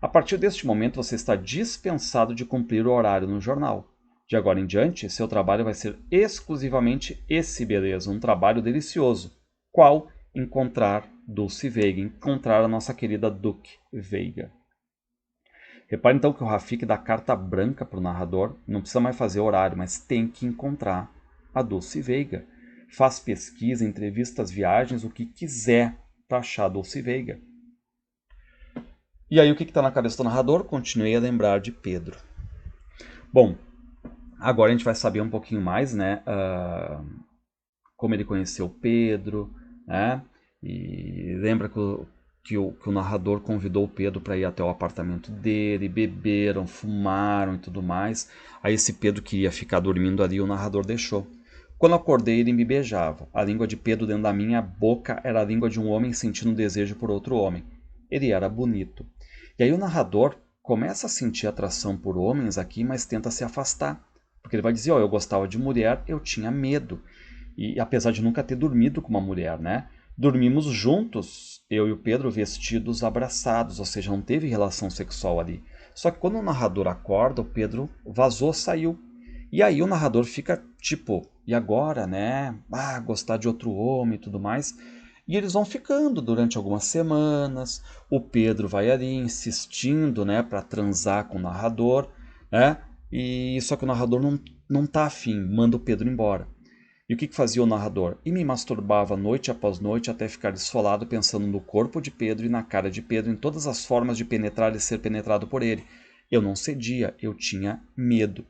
a partir deste momento você está dispensado de cumprir o horário no jornal. De agora em diante, seu trabalho vai ser exclusivamente esse, beleza, um trabalho delicioso. Qual? Encontrar Dulce Veiga, encontrar a nossa querida Duke Veiga. Repare então que o Rafik dá carta branca para o narrador, não precisa mais fazer horário, mas tem que encontrar a Dulce Veiga. Faz pesquisa, entrevistas, viagens, o que quiser para achar a Dulce Veiga. E aí o que está na cabeça do narrador? Continuei a lembrar de Pedro. Bom, Agora a gente vai saber um pouquinho mais, né? Como ele conheceu Pedro, né? E lembra que o narrador convidou o Pedro para ir até o apartamento dele, beberam, fumaram e tudo mais. Aí esse Pedro queria ficar dormindo ali e o narrador deixou. Quando acordei, ele me beijava. A língua de Pedro dentro da minha boca era a língua de um homem sentindo desejo por outro homem. Ele era bonito. E aí o narrador começa a sentir atração por homens aqui, mas tenta se afastar. Porque ele vai dizer, eu gostava de mulher, eu tinha medo. E apesar de nunca ter dormido com uma mulher, né? Dormimos juntos, eu e o Pedro, vestidos abraçados, ou seja, não teve relação sexual ali. Só que quando o narrador acorda, o Pedro vazou, saiu. E aí o narrador fica tipo, e agora, né? Gostar de outro homem e tudo mais. E eles vão ficando durante algumas semanas. O Pedro vai ali insistindo, né, para transar com o narrador, né? E só que o narrador não tá afim, manda o Pedro embora. E o que fazia o narrador? E me masturbava noite após noite até ficar esfolado pensando no corpo de Pedro e na cara de Pedro, em todas as formas de penetrar e ser penetrado por ele. Eu não cedia, eu tinha medo.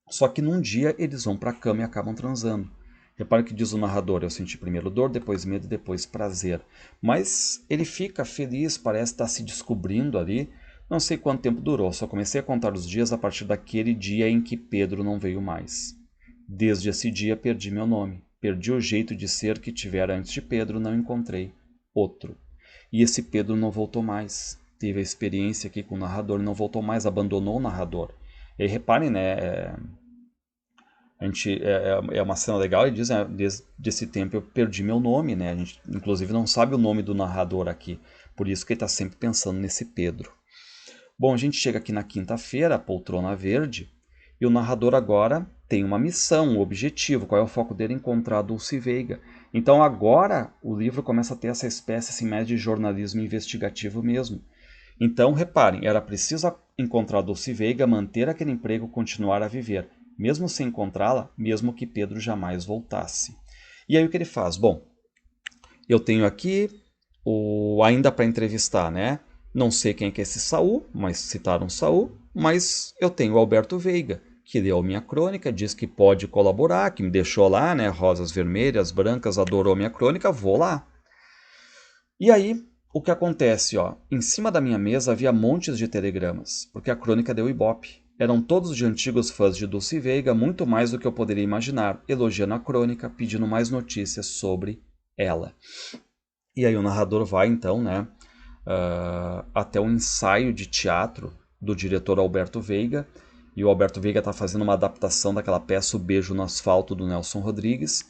Só que num dia eles vão para a cama e acabam transando. Repare que diz o narrador, eu senti primeiro dor, depois medo e depois prazer. Mas ele fica feliz, parece estar se descobrindo ali. Não sei quanto tempo durou, só comecei a contar os dias a partir daquele dia em que Pedro não veio mais. Desde esse dia perdi meu nome. Perdi o jeito de ser que tivera antes de Pedro, não encontrei outro. E esse Pedro não voltou mais. Teve a experiência aqui com o narrador e não voltou mais, abandonou o narrador. E reparem, né? É uma cena legal, ele diz, né, desde esse tempo eu perdi meu nome, né? A gente, inclusive, não sabe o nome do narrador aqui. Por isso que ele está sempre pensando nesse Pedro. Bom, a gente chega aqui na quinta-feira, a poltrona verde, e o narrador agora tem uma missão, um objetivo. Qual é o foco dele? Encontrar a Dulce Veiga. Então agora o livro começa a ter essa espécie assim, mais de jornalismo investigativo mesmo. Então, reparem, era preciso encontrar a Dulce Veiga, manter aquele emprego, continuar a viver, mesmo sem encontrá-la, mesmo que Pedro jamais voltasse. E aí o que ele faz? Bom, eu tenho aqui o ainda para entrevistar, né? Não sei quem é esse Saul, mas citaram Saul, mas eu tenho o Alberto Veiga, que leu minha crônica, diz que pode colaborar, que me deixou lá, né? Rosas vermelhas, brancas, adorou minha crônica, vou lá. E aí, o que acontece, ó? Em cima da minha mesa havia montes de telegramas, porque a crônica deu ibope. Eram todos de antigos fãs de Dulce Veiga, muito mais do que eu poderia imaginar, elogiando a crônica, pedindo mais notícias sobre ela. E aí o narrador vai, então, né, até um ensaio de teatro do diretor Alberto Veiga, e o Alberto Veiga está fazendo uma adaptação daquela peça O Beijo no Asfalto, do Nelson Rodrigues,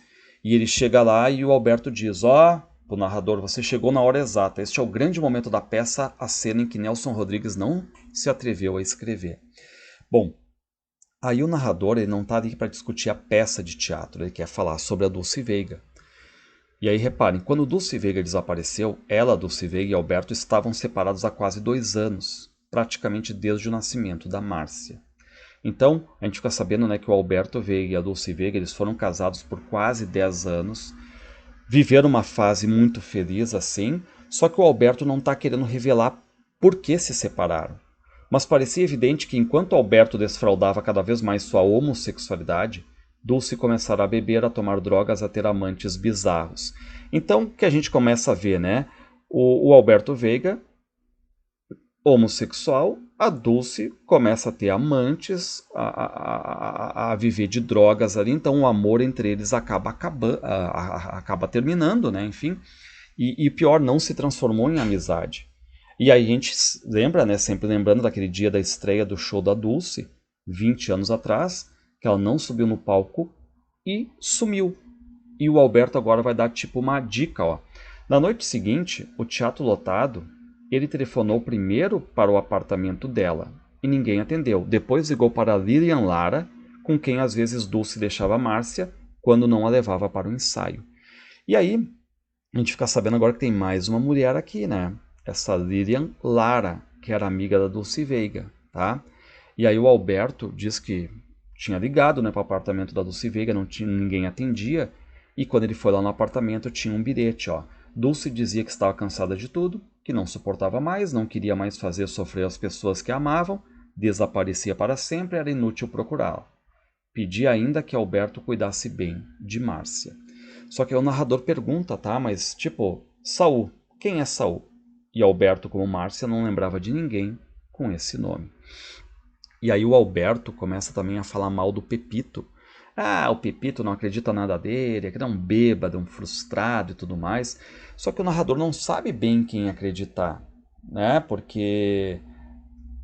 e ele chega lá e o Alberto diz, o narrador, você chegou na hora exata, este é o grande momento da peça, a cena em que Nelson Rodrigues não se atreveu a escrever. Bom, aí o narrador ele não está ali para discutir a peça de teatro, ele quer falar sobre a Dulce Veiga. E aí reparem, quando Dulce Veiga desapareceu, ela, Dulce Veiga e Alberto estavam separados há quase 2 anos, praticamente desde o nascimento da Márcia. Então, a gente fica sabendo, né, que o Alberto Veiga e a Dulce Veiga eles foram casados por quase 10 anos, viveram uma fase muito feliz assim, só que o Alberto não está querendo revelar por que se separaram. Mas parecia evidente que enquanto Alberto desfraldava cada vez mais sua homossexualidade, Dulce começará a beber, a tomar drogas, a ter amantes bizarros. Então, o que a gente começa a ver, né? O Alberto Veiga, homossexual, a Dulce começa a ter amantes, a viver de drogas ali, então o amor entre eles acaba terminando, né? Enfim, e pior, não se transformou em amizade. E aí a gente lembra, né, sempre lembrando daquele dia da estreia do show da Dulce, 20 anos atrás, que ela não subiu no palco e sumiu. E o Alberto agora vai dar tipo uma dica, ó. Na noite seguinte, o teatro lotado, ele telefonou primeiro para o apartamento dela e ninguém atendeu. Depois ligou para Lilian Lara, com quem às vezes Dulce deixava Márcia quando não a levava para o ensaio. E aí, a gente fica sabendo agora que tem mais uma mulher aqui, né? Essa Lilian Lara, que era amiga da Dulce Veiga, tá? E aí o Alberto diz que tinha ligado, né, para o apartamento da Dulce Veiga, ninguém atendia, e quando ele foi lá no apartamento tinha um bilhete, ó. Dulce dizia que estava cansada de tudo, que não suportava mais, não queria mais fazer sofrer as pessoas que amavam, desaparecia para sempre, era inútil procurá-la. Pedi ainda que Alberto cuidasse bem de Márcia. Só que aí o narrador pergunta, tá? Mas, tipo, Saul, quem é Saul? E Alberto, como Márcia, não lembrava de ninguém com esse nome. E aí o Alberto começa também a falar mal do Pepito. Ah, o Pepito não acredita nada dele, que é um bêbado, um frustrado e tudo mais. Só que o narrador não sabe bem quem acreditar, né? Porque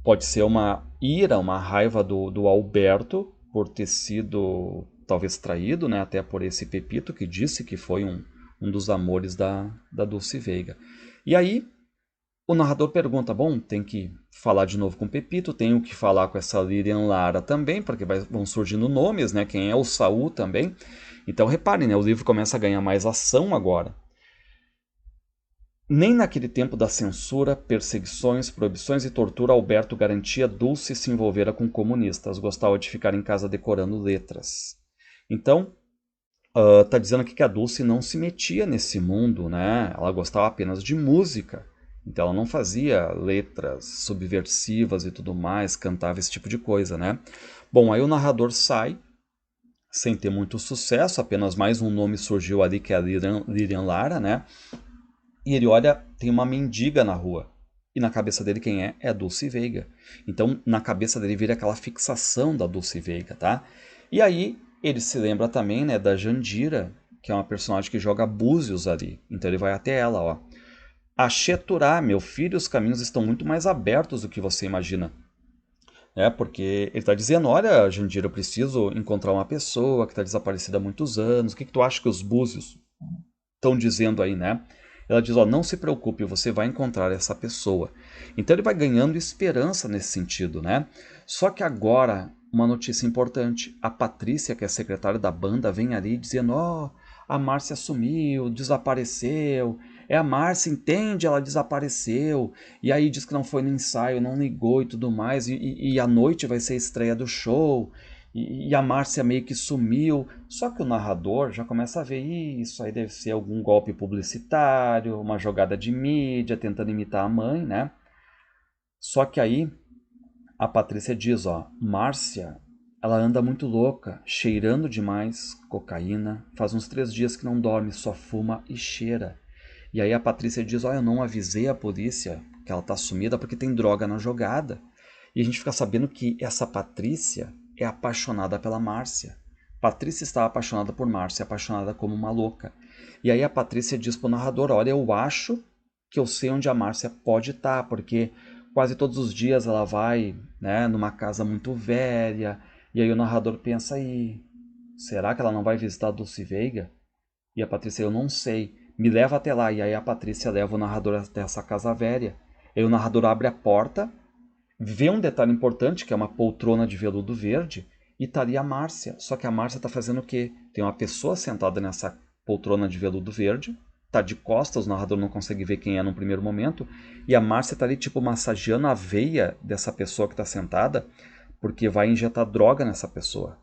pode ser uma ira, uma raiva do Alberto por ter sido talvez traído, né? Até por esse Pepito que disse que foi um dos amores da Dulce Veiga. E aí o narrador pergunta, bom, tem que falar de novo com o Pepito, tenho que falar com essa Lilian Lara também, porque vão surgindo nomes, né? Quem é o Saul também. Então reparem, né? O livro começa a ganhar mais ação agora. Nem naquele tempo da censura, perseguições, proibições e tortura, Alberto garantia Dulce se envolvera com comunistas, gostava de ficar em casa decorando letras. Então, tá dizendo aqui que a Dulce não se metia nesse mundo, né? Ela gostava apenas de música. Então ela não fazia letras subversivas e tudo mais, cantava esse tipo de coisa, né? Bom, aí o narrador sai, sem ter muito sucesso, apenas mais um nome surgiu ali, que é a Lilian Lara, né? E ele olha, tem uma mendiga na rua. E na cabeça dele quem é? É a Dulce Veiga. Então na cabeça dele vira aquela fixação da Dulce Veiga, tá? E aí ele se lembra também, né, da Jandira, que é uma personagem que joga búzios ali. Então ele vai até ela, ó. Axeturá, meu filho, os caminhos estão muito mais abertos do que você imagina. Porque ele está dizendo, olha, Jandira, eu preciso encontrar uma pessoa que está desaparecida há muitos anos. O que tu acha que os búzios estão dizendo aí, né? Ela diz, ó, não se preocupe, você vai encontrar essa pessoa. Então ele vai ganhando esperança nesse sentido, né? Só que agora, uma notícia importante. A Patrícia, que é a secretária da banda, vem ali dizendo, ó, a Márcia sumiu, desapareceu. É a Márcia, entende? Ela desapareceu. E aí diz que não foi no ensaio, não ligou e tudo mais. E à noite vai ser a estreia do show. E a Márcia meio que sumiu. Só que o narrador já começa a ver isso aí deve ser algum golpe publicitário, uma jogada de mídia, tentando imitar a mãe, né? Só que aí a Patrícia diz, ó, Márcia, ela anda muito louca, cheirando demais, cocaína, faz uns 3 dias que não dorme, só fuma e cheira. E aí a Patrícia diz, ó, eu não avisei a polícia que ela tá sumida porque tem droga na jogada. E a gente fica sabendo que essa Patrícia é apaixonada pela Márcia. Patrícia está apaixonada por Márcia, apaixonada como uma louca. E aí a Patrícia diz pro narrador, olha, eu acho que eu sei onde a Márcia pode estar, porque quase todos os dias ela vai, né, numa casa muito velha. E aí o narrador pensa, aí, será que ela não vai visitar a Dulce Veiga? E a Patrícia, eu não sei, me leva até lá. E aí a Patrícia leva o narrador até essa casa velha. E aí o narrador abre a porta, vê um detalhe importante, que é uma poltrona de veludo verde, e tá ali a Márcia. Só que a Márcia tá fazendo o quê? Tem uma pessoa sentada nessa poltrona de veludo verde, tá de costas, o narrador não consegue ver quem é no primeiro momento, e a Márcia tá ali tipo massageando a veia dessa pessoa que tá sentada, porque vai injetar droga nessa pessoa.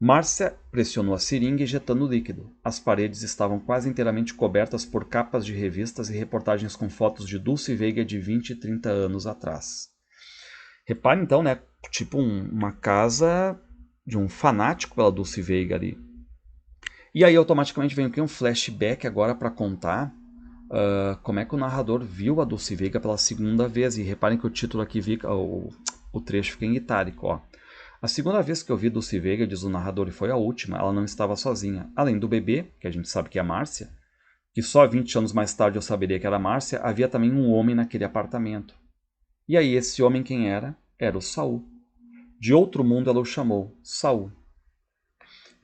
Márcia pressionou a seringa injetando líquido. As paredes estavam quase inteiramente cobertas por capas de revistas e reportagens com fotos de Dulce Veiga de 20 e 30 anos atrás. Repare então, né? Tipo uma casa de um fanático pela Dulce Veiga ali. E aí automaticamente vem aqui um flashback agora para contar como é que o narrador viu a Dulce Veiga pela segunda vez. E reparem que o título aqui fica, o trecho fica em itálico, ó. A segunda vez que eu vi Dulce Veiga, diz o narrador, e foi a última, ela não estava sozinha. Além do bebê, que a gente sabe que é a Márcia, que só 20 anos mais tarde eu saberia que era a Márcia, havia também um homem naquele apartamento. E aí esse homem quem era? Era o Saul. De outro mundo ela o chamou, Saul.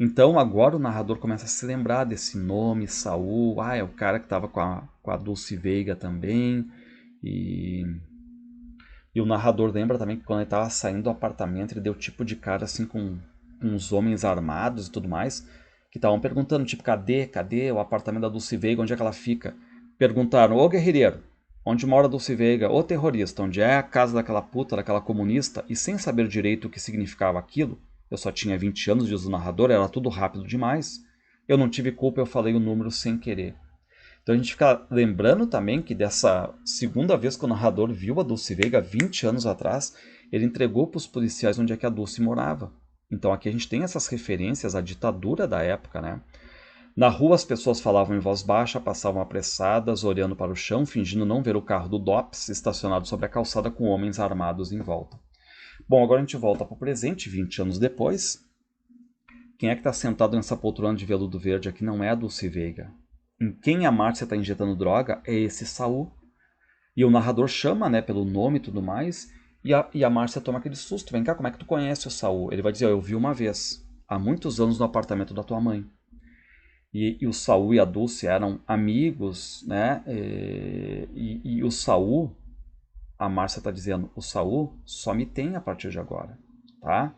Então agora o narrador começa a se lembrar desse nome, Saul. Ah, é o cara que estava com a Dulce Veiga também. E o narrador lembra também que quando ele estava saindo do apartamento, ele deu tipo de cara assim com uns homens armados e tudo mais, que estavam perguntando, tipo, cadê o apartamento da Dulce Veiga, onde é que ela fica? Perguntaram, ô guerrilheiro, onde mora a Dulce Veiga? Ô terrorista, onde é a casa daquela puta, daquela comunista? E sem saber direito o que significava aquilo, eu só tinha 20 anos, diz o narrador, era tudo rápido demais. Eu não tive culpa, eu falei o número sem querer. Então a gente fica lembrando também que dessa segunda vez que o narrador viu a Dulce Veiga, 20 anos atrás, ele entregou para os policiais onde é que a Dulce morava. Então aqui a gente tem essas referências à ditadura da época, né? Na rua as pessoas falavam em voz baixa, passavam apressadas, olhando para o chão, fingindo não ver o carro do DOPS estacionado sobre a calçada com homens armados em volta. Bom, agora a gente volta para o presente, 20 anos depois. Quem é que está sentado nessa poltrona de veludo verde aqui não é a Dulce Veiga. Em quem a Márcia está injetando droga é esse Saul. E o narrador chama, né, pelo nome e tudo mais, e a Márcia toma aquele susto. Vem cá, como é que tu conhece o Saul? Ele vai dizer, eu vi uma vez, há muitos anos no apartamento da tua mãe. E o Saul e a Dulce eram amigos, né? E o Saul, a Márcia está dizendo, o Saul só me tem a partir de agora, tá?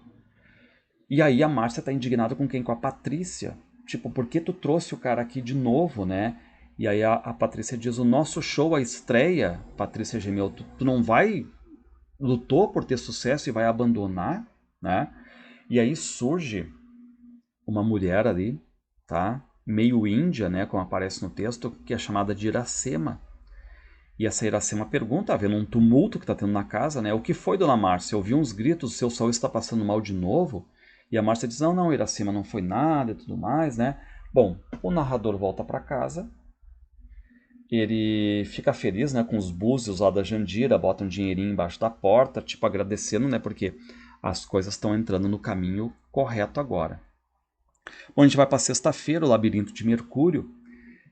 E aí a Márcia está indignada com quem? Com a Patrícia. Tipo, por que tu trouxe o cara aqui de novo, né? E aí a Patrícia diz, o nosso show, a estreia, Patrícia gemeu, tu não vai, lutou por ter sucesso e vai abandonar, né? E aí surge uma mulher ali, tá? Meio índia, né, como aparece no texto, que é chamada de Iracema. E essa Iracema pergunta, havendo um tumulto que está tendo na casa, né? O que foi, dona Márcia? Eu ouvi uns gritos, o seu Saul está passando mal de novo? E a Márcia diz, não, Iracema, não foi nada e tudo mais, né? Bom, o narrador volta para casa, ele fica feliz, né, com os búzios lá da Jandira, bota um dinheirinho embaixo da porta, tipo agradecendo, né, porque as coisas estão entrando no caminho correto agora. Bom, a gente vai para sexta-feira, o Labirinto de Mercúrio,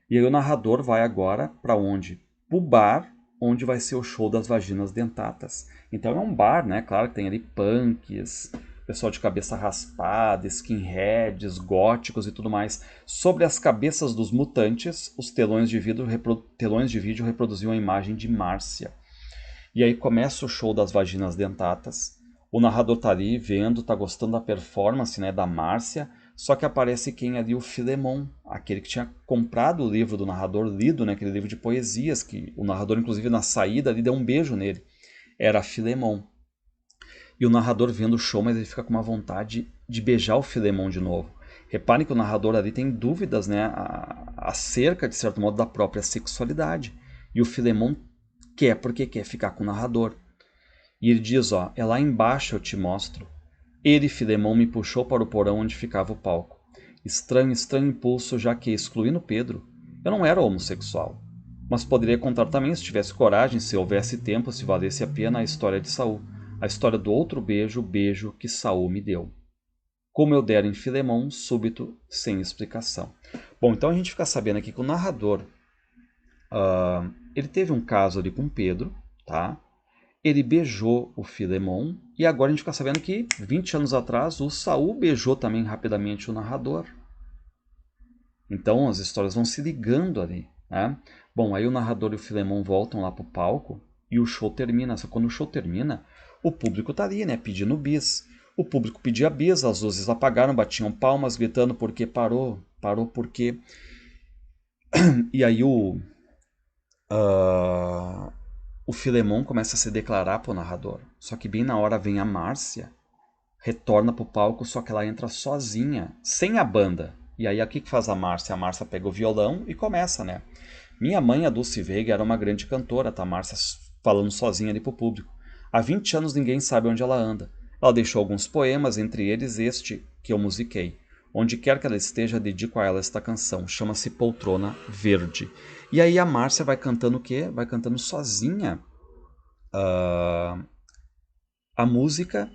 e aí o narrador vai agora para onde? Pro bar, onde vai ser o show das Vaginas Dentatas. Então é um bar, né? Claro que tem ali punks, pessoal de cabeça raspada, skinheads, góticos e tudo mais. Sobre as cabeças dos mutantes, os telões de vídeo reproduziam a imagem de Márcia. E aí começa o show das Vaginas Dentatas. O narrador tá ali vendo, tá gostando da performance, né, da Márcia. Só que aparece quem ali? O Filemon, aquele que tinha comprado o livro do narrador, lido, né, aquele livro de poesias, que o narrador, inclusive, na saída ali deu um beijo nele. Era Filemon. E o narrador vendo o show, mas ele fica com uma vontade de beijar o Filemon de novo. Reparem que o narrador ali tem dúvidas, né, acerca, de certo modo, da própria sexualidade. E o Filemon quer, porque quer ficar com o narrador. E ele diz, ó, é lá embaixo eu te mostro. Ele, Filemon, me puxou para o porão onde ficava o palco. Estranho, estranho impulso, já que, excluindo Pedro, eu não era homossexual. Mas poderia contar também, se tivesse coragem, se houvesse tempo, se valesse a pena, a história de Saul. A história do outro beijo, o beijo que Saul me deu. Como eu dera em Filemon, súbito, sem explicação. Bom, então a gente fica sabendo aqui que o narrador, ele teve um caso ali com Pedro, tá? Ele beijou o Filemon, e agora a gente fica sabendo que 20 anos atrás o Saul beijou também rapidamente o narrador. Então as histórias vão se ligando ali, né? Bom, aí o narrador e o Filemon voltam lá pro palco e o show termina. Só que quando o show termina, o público tá ali, né, pedindo bis. O público pedia bis, as luzes apagaram, batiam palmas, gritando porque parou, parou porque... E aí o Filemon começa a se declarar pro narrador. Só que bem na hora vem a Márcia, retorna pro palco, só que ela entra sozinha, sem a banda. E aí o que faz a Márcia? A Márcia pega o violão e começa, né? Minha mãe, a Dulce Veiga, era uma grande cantora, tá? A Márcia falando sozinha ali pro público. Há 20 anos ninguém sabe onde ela anda. Ela deixou alguns poemas, entre eles este que eu musiquei. Onde quer que ela esteja, dedico a ela esta canção. Chama-se Poltrona Verde. E aí a Márcia vai cantando o quê? Vai cantando sozinha. A música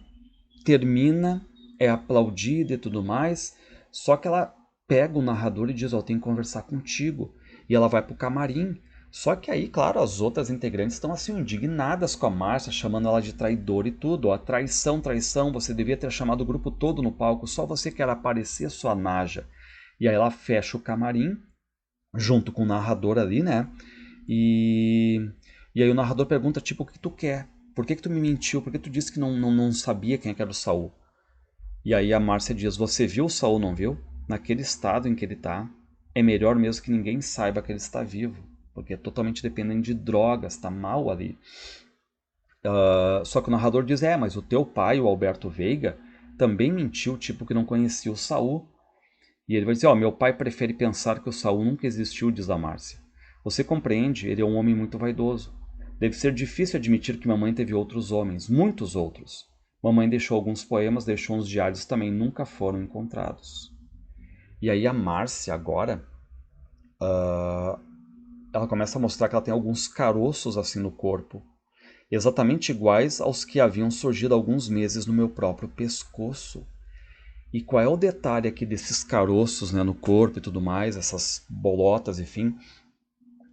termina, é aplaudida e tudo mais. Só que ela pega o narrador e diz, ó, eu tenho que conversar contigo. E ela vai pro camarim. Só que aí, claro, as outras integrantes estão assim indignadas com a Márcia, chamando ela de traidora e tudo. Ó, traição, traição, você devia ter chamado o grupo todo no palco, só você quer aparecer, sua naja. E aí ela fecha o camarim, junto com o narrador ali, né? E aí o narrador pergunta, tipo, o que tu quer? Por que tu me mentiu? Por que tu disse que não sabia quem é que era o Saul? E aí a Márcia diz, você viu o Saul, não viu? Naquele estado em que ele tá, é melhor mesmo que ninguém saiba que ele está vivo. Porque é totalmente dependente de drogas, tá mal ali. Só que o narrador diz, mas o teu pai, o Alberto Veiga, também mentiu, tipo que não conhecia o Saul. E ele vai dizer, meu pai prefere pensar que o Saul nunca existiu, diz a Márcia. Você compreende, ele é um homem muito vaidoso. Deve ser difícil admitir que mamãe teve outros homens, muitos outros. Mamãe deixou alguns poemas, deixou uns diários também, nunca foram encontrados. E aí a Márcia agora, ela começa a mostrar que ela tem alguns caroços assim no corpo, exatamente iguais aos que haviam surgido há alguns meses no meu próprio pescoço. E qual é o detalhe aqui desses caroços, né, no corpo e tudo mais, essas bolotas, enfim?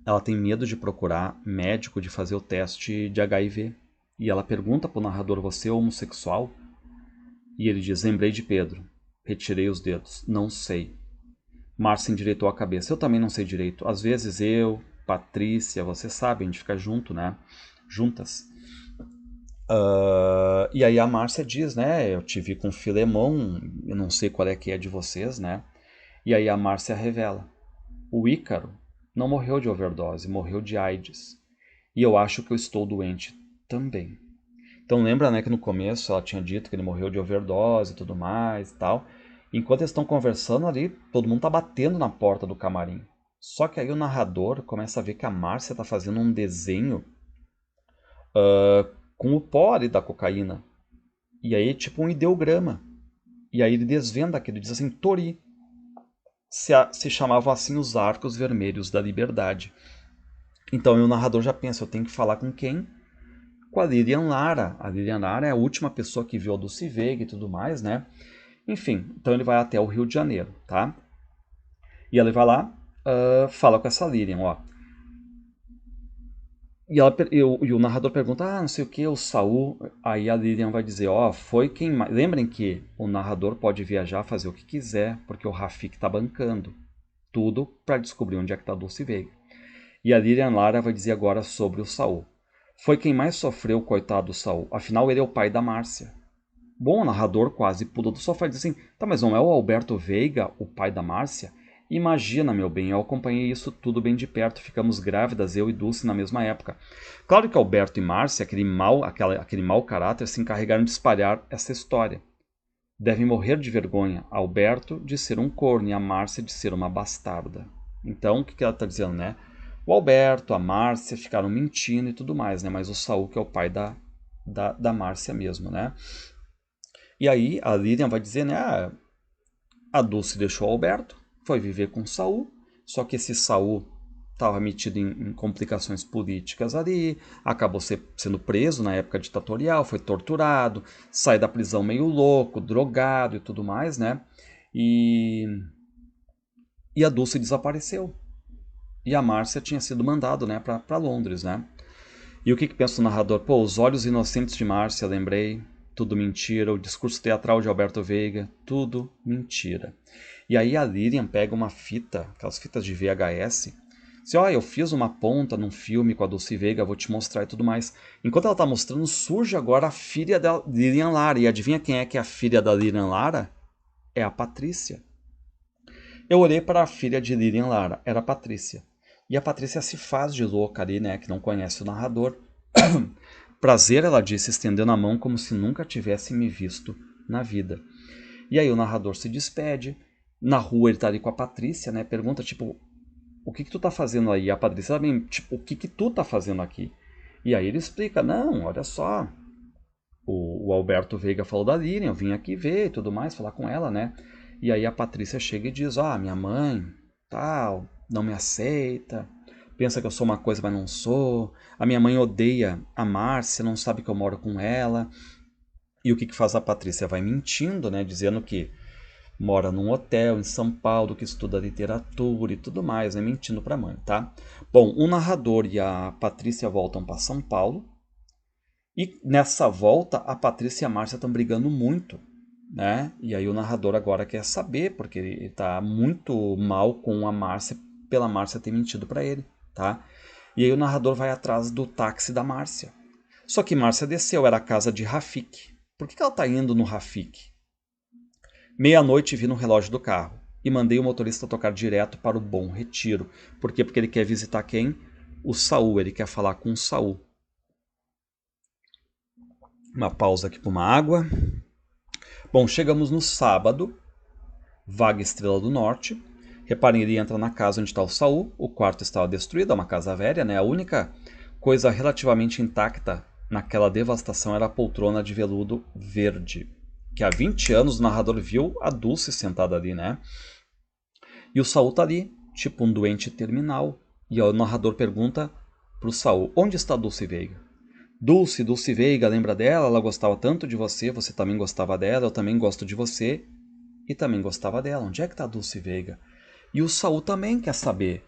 Ela tem medo de procurar médico, de fazer o teste de HIV. E ela pergunta para o narrador, você é homossexual? E ele diz, lembrei de Pedro. Retirei os dedos. Não sei. Márcia endireitou a cabeça. Eu também não sei direito. Às vezes eu, Patrícia, você sabe, a gente fica junto, né? Juntas. E aí a Márcia diz, né? Eu te vi com o Filemão, eu não sei qual é que é de vocês, né? E aí a Márcia revela. O Ícaro não morreu de overdose, morreu de AIDS. E eu acho que eu estou doente também. Então lembra, né, que no começo ela tinha dito que ele morreu de overdose e tudo mais e tal. Enquanto eles estão conversando ali, todo mundo tá batendo na porta do camarim. Só que aí o narrador começa a ver que a Márcia tá fazendo um desenho com o pó ali da cocaína. E aí tipo um ideograma. E aí ele desvenda aquilo, diz assim, Tori. Se chamavam assim os arcos vermelhos da liberdade. Então o narrador já pensa, eu tenho que falar com quem? Com a Lilian Lara. A Lilian Lara é a última pessoa que viu a Dulce Vega e tudo mais, né? Enfim, então ele vai até o Rio de Janeiro, tá? E ele vai lá, fala com essa Lilian, ó. E o narrador pergunta, não sei o que, o Saul. Aí a Lilian vai dizer, ó, foi quem... Lembrem que o narrador pode viajar, fazer o que quiser, porque o Rafik tá bancando. Tudo para descobrir onde é que tá a Dulce Vega. E a Lilian Lara vai dizer agora sobre o Saul. Foi quem mais sofreu, coitado do Saul. Afinal, ele é o pai da Márcia. Bom, o narrador quase pulou do sofá e disse assim, tá, mas não é o Alberto Veiga, o pai da Márcia? Imagina, meu bem, eu acompanhei isso tudo bem de perto, ficamos grávidas, eu e Dulce, na mesma época. Claro que Alberto e Márcia, aquele mau caráter, se encarregaram de espalhar essa história. Devem morrer de vergonha, Alberto de ser um corno e a Márcia de ser uma bastarda. Então, o que ela está dizendo, né? O Alberto, a Márcia ficaram mentindo e tudo mais, né? Mas o Saul que é o pai da Márcia mesmo, né? E aí a Lilian vai dizer, né? A Dulce deixou o Alberto, foi viver com o Saul, só que esse Saul estava metido em complicações políticas ali, acabou sendo preso na época ditatorial, foi torturado, sai da prisão meio louco, drogado e tudo mais, né? E a Dulce desapareceu. E a Márcia tinha sido mandado, né, para Londres, né? E o que pensa o narrador? Pô, os olhos inocentes de Márcia, lembrei, tudo mentira, o discurso teatral de Alberto Veiga, tudo mentira. E aí a Lilian pega uma fita, aquelas fitas de VHS, diz, ó, eu fiz uma ponta num filme com a Dulce Veiga, vou te mostrar e tudo mais. Enquanto ela tá mostrando, surge agora a filha da Lilian Lara. E adivinha quem é que é a filha da Lilian Lara? É a Patrícia. Eu olhei para a filha de Lilian Lara, era a Patrícia. E a Patrícia se faz de louca ali, né, que não conhece o narrador. Prazer, ela disse, estendendo a mão como se nunca tivesse me visto na vida. E aí o narrador se despede. Na rua ele tá ali com a Patrícia, né, pergunta, tipo, o que tu tá fazendo aí? A Patrícia também, tipo, o que tu tá fazendo aqui? E aí ele explica, não, olha só, o Alberto Veiga falou da Lilian, eu vim aqui ver e tudo mais, falar com ela, né? E aí a Patrícia chega e diz, minha mãe, tal, não me aceita, pensa que eu sou uma coisa, mas não sou. A minha mãe odeia a Márcia, não sabe que eu moro com ela. E o que faz a Patrícia? Vai mentindo, né? Dizendo que mora num hotel em São Paulo, que estuda literatura e tudo mais, né? Mentindo pra mãe, tá? Bom, o narrador e a Patrícia voltam para São Paulo. E nessa volta, a Patrícia e a Márcia estão brigando muito, né? E aí o narrador agora quer saber, porque ele está muito mal com a Márcia, pela Márcia ter mentido para ele, tá? E aí o narrador vai atrás do táxi da Márcia. Só que Márcia desceu, era a casa de Rafik. Por que ela está indo no Rafik? Meia-noite vi no relógio do carro e mandei o motorista tocar direto para o Bom Retiro. Por quê? Porque ele quer visitar quem? O Saul, ele quer falar com o Saul. Uma pausa aqui para uma água. Bom, chegamos no sábado, vaga Estrela do Norte. Reparem, ele entra na casa onde está o Saul. O quarto estava destruído, é uma casa velha, né? A única coisa relativamente intacta naquela devastação era a poltrona de veludo verde, que há 20 anos o narrador viu a Dulce sentada ali, né? E o Saul tá ali, tipo um doente terminal. E o narrador pergunta pro Saul, onde está Dulce Veiga? Dulce, Dulce Veiga, lembra dela? Ela gostava tanto de você, você também gostava dela, eu também gosto de você e também gostava dela. Onde é que tá Dulce Veiga? E o Saul também quer saber,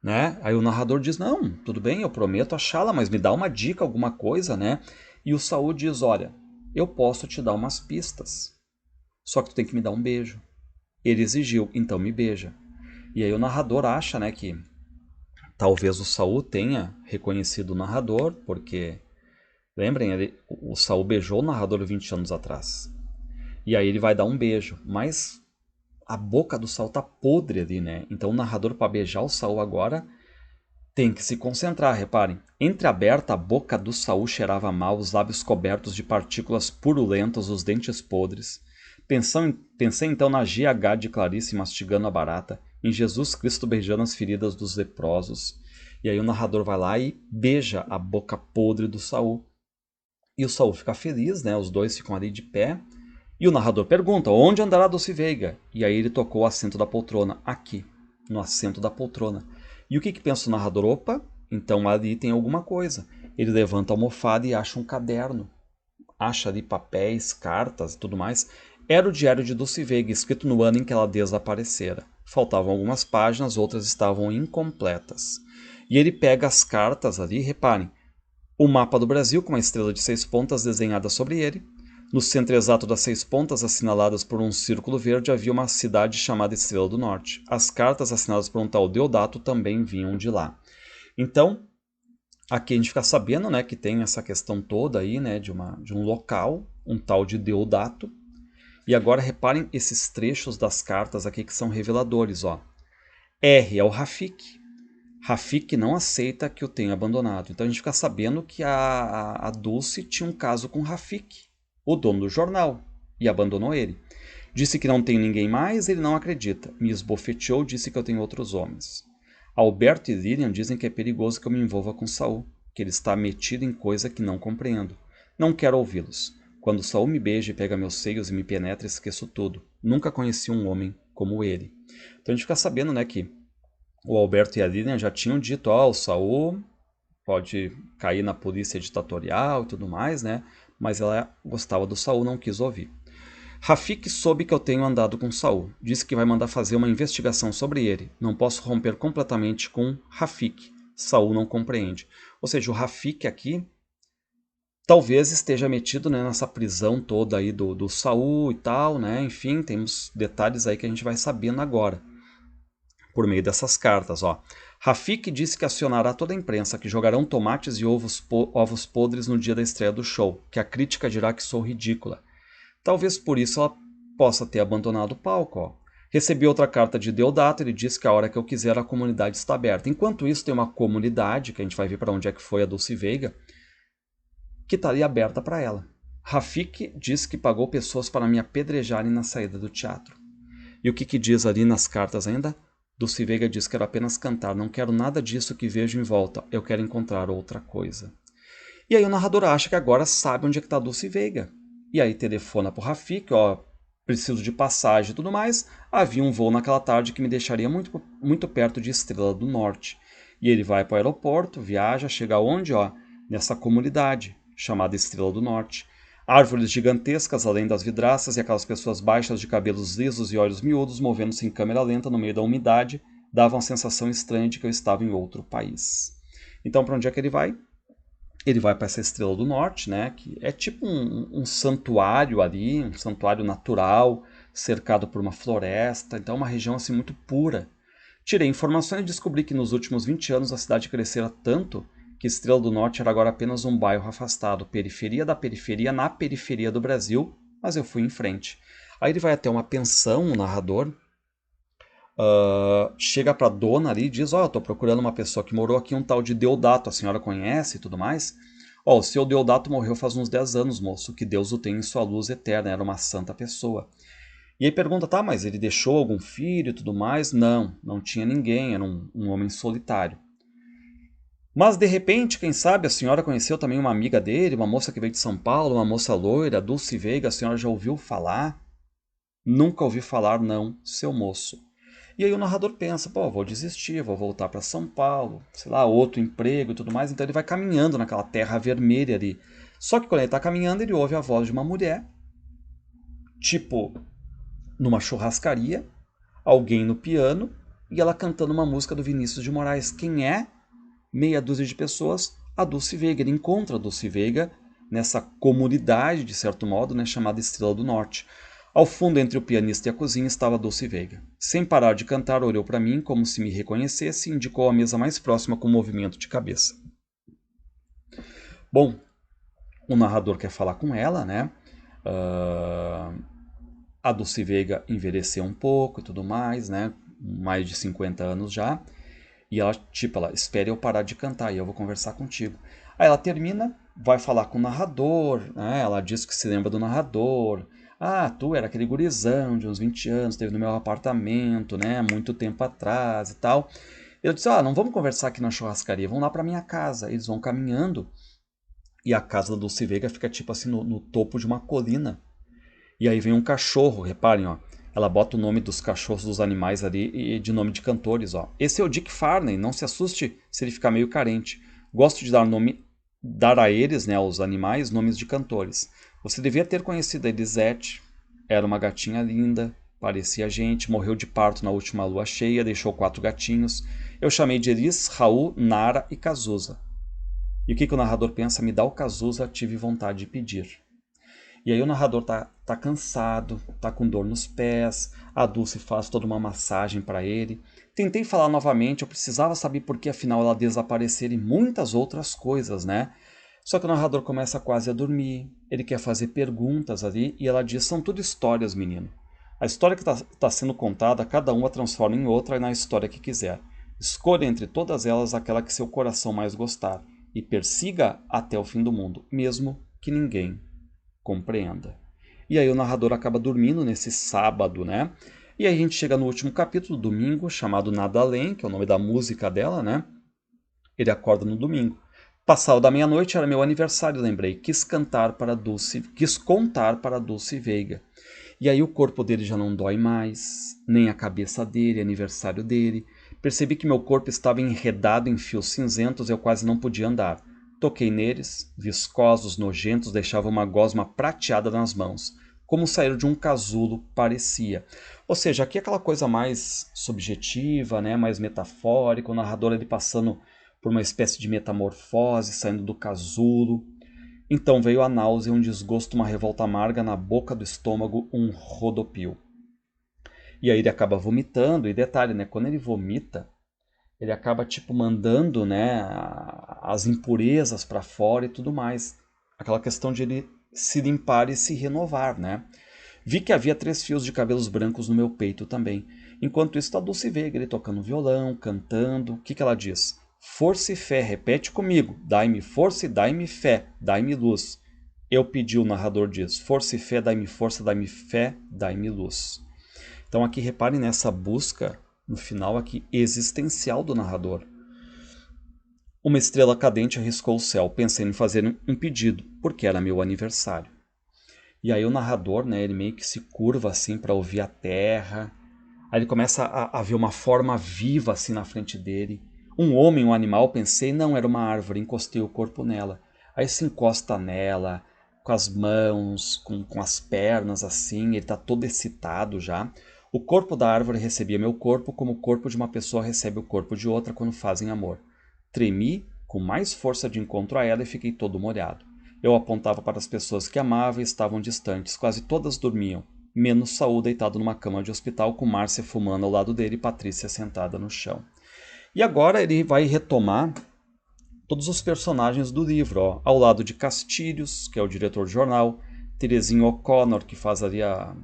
né? Aí o narrador diz, não, tudo bem, eu prometo achá-la, mas me dá uma dica, alguma coisa, né? E o Saul diz, olha, eu posso te dar umas pistas, só que tu tem que me dar um beijo. Ele exigiu, então me beija. E aí o narrador acha, né, que talvez o Saul tenha reconhecido o narrador, porque, lembrem, o Saul beijou o narrador 20 anos atrás. E aí ele vai dar um beijo, mas a boca do Saul tá podre ali, né? Então o narrador, para beijar o Saul agora, tem que se concentrar, reparem. Entreaberta, a boca do Saul cheirava mal, os lábios cobertos de partículas purulentas, os dentes podres. Pensei então na GH de Clarice mastigando a barata, em Jesus Cristo beijando as feridas dos leprosos. E aí o narrador vai lá e beija a boca podre do Saul. E o Saul fica feliz, né? Os dois ficam ali de pé. E o narrador pergunta, onde andará Dulce Veiga? E aí ele tocou o assento da poltrona, aqui, no assento da poltrona. E o que pensa o narrador? Opa, então ali tem alguma coisa. Ele levanta a almofada e acha um caderno. Acha ali papéis, cartas e tudo mais. Era o diário de Dulce Veiga, escrito no ano em que ela desaparecera. Faltavam algumas páginas, outras estavam incompletas. E ele pega as cartas ali, reparem, o mapa do Brasil com uma estrela de 6 pontas desenhada sobre ele. No centro exato das 6 pontas, assinaladas por um círculo verde, havia uma cidade chamada Estrela do Norte. As cartas assinadas por um tal Deodato também vinham de lá. Então, aqui a gente fica sabendo, né, que tem essa questão toda aí, né, de um local, um tal de Deodato. E agora reparem esses trechos das cartas aqui que são reveladores, ó. R é o Rafik. Rafik não aceita que o tenha abandonado. Então a gente fica sabendo que a Dulce tinha um caso com Rafik, o dono do jornal, e abandonou ele. Disse que não tem ninguém mais, ele não acredita. Me esbofeteou, disse que eu tenho outros homens. Alberto e Lilian dizem que é perigoso que eu me envolva com Saul, que ele está metido em coisa que não compreendo. Não quero ouvi-los. Quando Saul me beija e pega meus seios e me penetra, esqueço tudo. Nunca conheci um homem como ele. Então a gente fica sabendo, né, que o Alberto e a Lilian já tinham dito, ó, o Saul pode cair na polícia ditatorial e tudo mais, né? Mas ela gostava do Saul, não quis ouvir. Rafik soube que eu tenho andado com Saul. Disse que vai mandar fazer uma investigação sobre ele. Não posso romper completamente com Rafik. Saul não compreende. Ou seja, o Rafik aqui talvez esteja metido, né, nessa prisão toda aí do Saul e tal, né? Enfim, temos detalhes aí que a gente vai sabendo agora por meio dessas cartas, ó. Rafik disse que acionará toda a imprensa, que jogarão tomates e ovos podres no dia da estreia do show, que a crítica dirá que sou ridícula. Talvez por isso ela possa ter abandonado o palco, ó. Recebi outra carta de Deodato, ele disse que a hora que eu quiser a comunidade está aberta. Enquanto isso, tem uma comunidade, que a gente vai ver para onde é que foi a Dulce Veiga, que está ali aberta para ela. Rafik disse que pagou pessoas para me apedrejarem na saída do teatro. E o que diz ali nas cartas ainda? Dulce Veiga diz que quero apenas cantar, não quero nada disso que vejo em volta, eu quero encontrar outra coisa. E aí o narrador acha que agora sabe onde é que está Dulce Veiga. E aí telefona pro Rafik, ó, preciso de passagem e tudo mais. Havia um voo naquela tarde que me deixaria muito, muito perto de Estrela do Norte. E ele vai para o aeroporto, viaja, chega onde? Ó, nessa comunidade chamada Estrela do Norte. Árvores gigantescas além das vidraças e aquelas pessoas baixas de cabelos lisos e olhos miúdos movendo-se em câmera lenta no meio da umidade davam a sensação estranha de que eu estava em outro país. Então, para onde é que ele vai? Ele vai para essa Estrela do Norte, né, que é tipo um santuário ali, um santuário natural, cercado por uma floresta, então é uma região assim muito pura. Tirei informações e descobri que nos últimos 20 anos a cidade crescera tanto que Estrela do Norte era agora apenas um bairro afastado, periferia da periferia, na periferia do Brasil, mas eu fui em frente. Aí ele vai até uma pensão, o narrador, chega pra dona ali e diz, ó, eu tô procurando uma pessoa que morou aqui, um tal de Deodato, a senhora conhece e tudo mais? Ó, o seu Deodato morreu faz uns 10 anos, moço, que Deus o tenha em sua luz eterna, era uma santa pessoa. E aí pergunta, tá, mas ele deixou algum filho e tudo mais? Não, não tinha ninguém, era um homem solitário. Mas de repente, quem sabe, a senhora conheceu também uma amiga dele, uma moça que veio de São Paulo, uma moça loira, Dulce Veiga, a senhora já ouviu falar? Nunca ouvi falar, não, seu moço. E aí o narrador pensa, pô, vou desistir, vou voltar para São Paulo, sei lá, outro emprego e tudo mais. Então ele vai caminhando naquela terra vermelha ali. Só que quando ele está caminhando, ele ouve a voz de uma mulher, tipo numa churrascaria, alguém no piano e ela cantando uma música do Vinícius de Moraes. Quem é? Meia dúzia de pessoas, a Dulce Veiga. Ele encontra a Dulce Veiga nessa comunidade, de certo modo, né, chamada Estrela do Norte. Ao fundo, entre o pianista e a cozinha, estava a Dulce Veiga. Sem parar de cantar, olhou para mim como se me reconhecesse e indicou a mesa mais próxima com um movimento de cabeça. Bom, o narrador quer falar com ela, né? A Dulce Veiga envelheceu um pouco e tudo mais, né? Mais de 50 anos já. E ela, tipo, ela espere eu parar de cantar e eu vou conversar contigo. Aí ela termina, vai falar com o narrador, né? Ela diz que se lembra do narrador. Ah, tu era aquele gurizão de uns 20 anos, esteve no meu apartamento, né? Muito tempo atrás e tal. Eu disse, não vamos conversar aqui na churrascaria, vamos lá pra minha casa. Eles vão caminhando e a casa da Dulce Veiga fica tipo assim no topo de uma colina. E aí vem um cachorro, reparem, ó. Ela bota o nome dos cachorros, dos animais ali e de nome de cantores, ó. Esse é o Dick Farney, não se assuste se ele ficar meio carente. Gosto de dar a eles, né, aos animais, nomes de cantores. Você devia ter conhecido a Elisete, era uma gatinha linda, parecia gente, morreu de parto na última lua cheia, deixou 4 gatinhos. Eu chamei de Elis, Raul, Nara e Cazuza. E o que o narrador pensa? Me dá o Cazuza, tive vontade de pedir. E aí o narrador tá cansado, tá com dor nos pés, a Dulce faz toda uma massagem para ele. Tentei falar novamente, eu precisava saber por que afinal ela desapareceu e muitas outras coisas, né? Só que o narrador começa quase a dormir, ele quer fazer perguntas ali e ela diz, são tudo histórias, menino. A história que está sendo contada, cada uma transforma em outra e na história que quiser. Escolha entre todas elas aquela que seu coração mais gostar e persiga até o fim do mundo, mesmo que ninguém compreenda. E aí o narrador acaba dormindo nesse sábado, né? E aí a gente chega no último capítulo, domingo, chamado Nada Além, que é o nome da música dela, né? Ele acorda no domingo. Passado da meia-noite era meu aniversário, lembrei. Quis contar para a Dulce Veiga. E aí o corpo dele já não dói mais, nem a cabeça dele, aniversário dele. Percebi que meu corpo estava enredado em fios cinzentos e eu quase não podia andar. Toquei neles, viscosos, nojentos, deixavam uma gosma prateada nas mãos. Como sair de um casulo, parecia. Ou seja, aqui é aquela coisa mais subjetiva, né, mais metafórica, o narrador ele passando por uma espécie de metamorfose, saindo do casulo. Então veio a náusea, um desgosto, uma revolta amarga na boca do estômago, um rodopio. E aí ele acaba vomitando, e detalhe, né, quando ele vomita, ele acaba tipo mandando, né, as impurezas para fora e tudo mais. Aquela questão de ele se limpar e se renovar, né? Vi que havia 3 fios de cabelos brancos no meu peito também. Enquanto isso, a Dulce Veiga, ele tocando violão, cantando. O que ela diz? Força e fé, repete comigo. Dai-me força e dai-me fé, dai-me luz. Eu pedi, o narrador diz, força e fé, dai-me força, dai-me fé, dai-me luz. Então aqui reparem nessa busca, no final aqui, existencial do narrador. Uma estrela cadente arriscou o céu, pensei em fazer um pedido, porque era meu aniversário. E aí o narrador, né, ele meio que se curva assim para ouvir a terra. Aí ele começa a ver uma forma viva assim na frente dele. Um homem, um animal, pensei, não, era uma árvore, encostei o corpo nela. Aí se encosta nela, com as mãos, com as pernas assim, ele está todo excitado já. O corpo da árvore recebia meu corpo como o corpo de uma pessoa recebe o corpo de outra quando fazem amor. Tremi com mais força de encontro a ela e fiquei todo molhado. Eu apontava para as pessoas que amava e estavam distantes, quase todas dormiam, menos Saul deitado numa cama de hospital com Márcia fumando ao lado dele e Patrícia sentada no chão. E agora ele vai retomar todos os personagens do livro, ó, ao lado de Castilhos, que é o diretor de jornal, Terezinha O'Connor, que faz ali a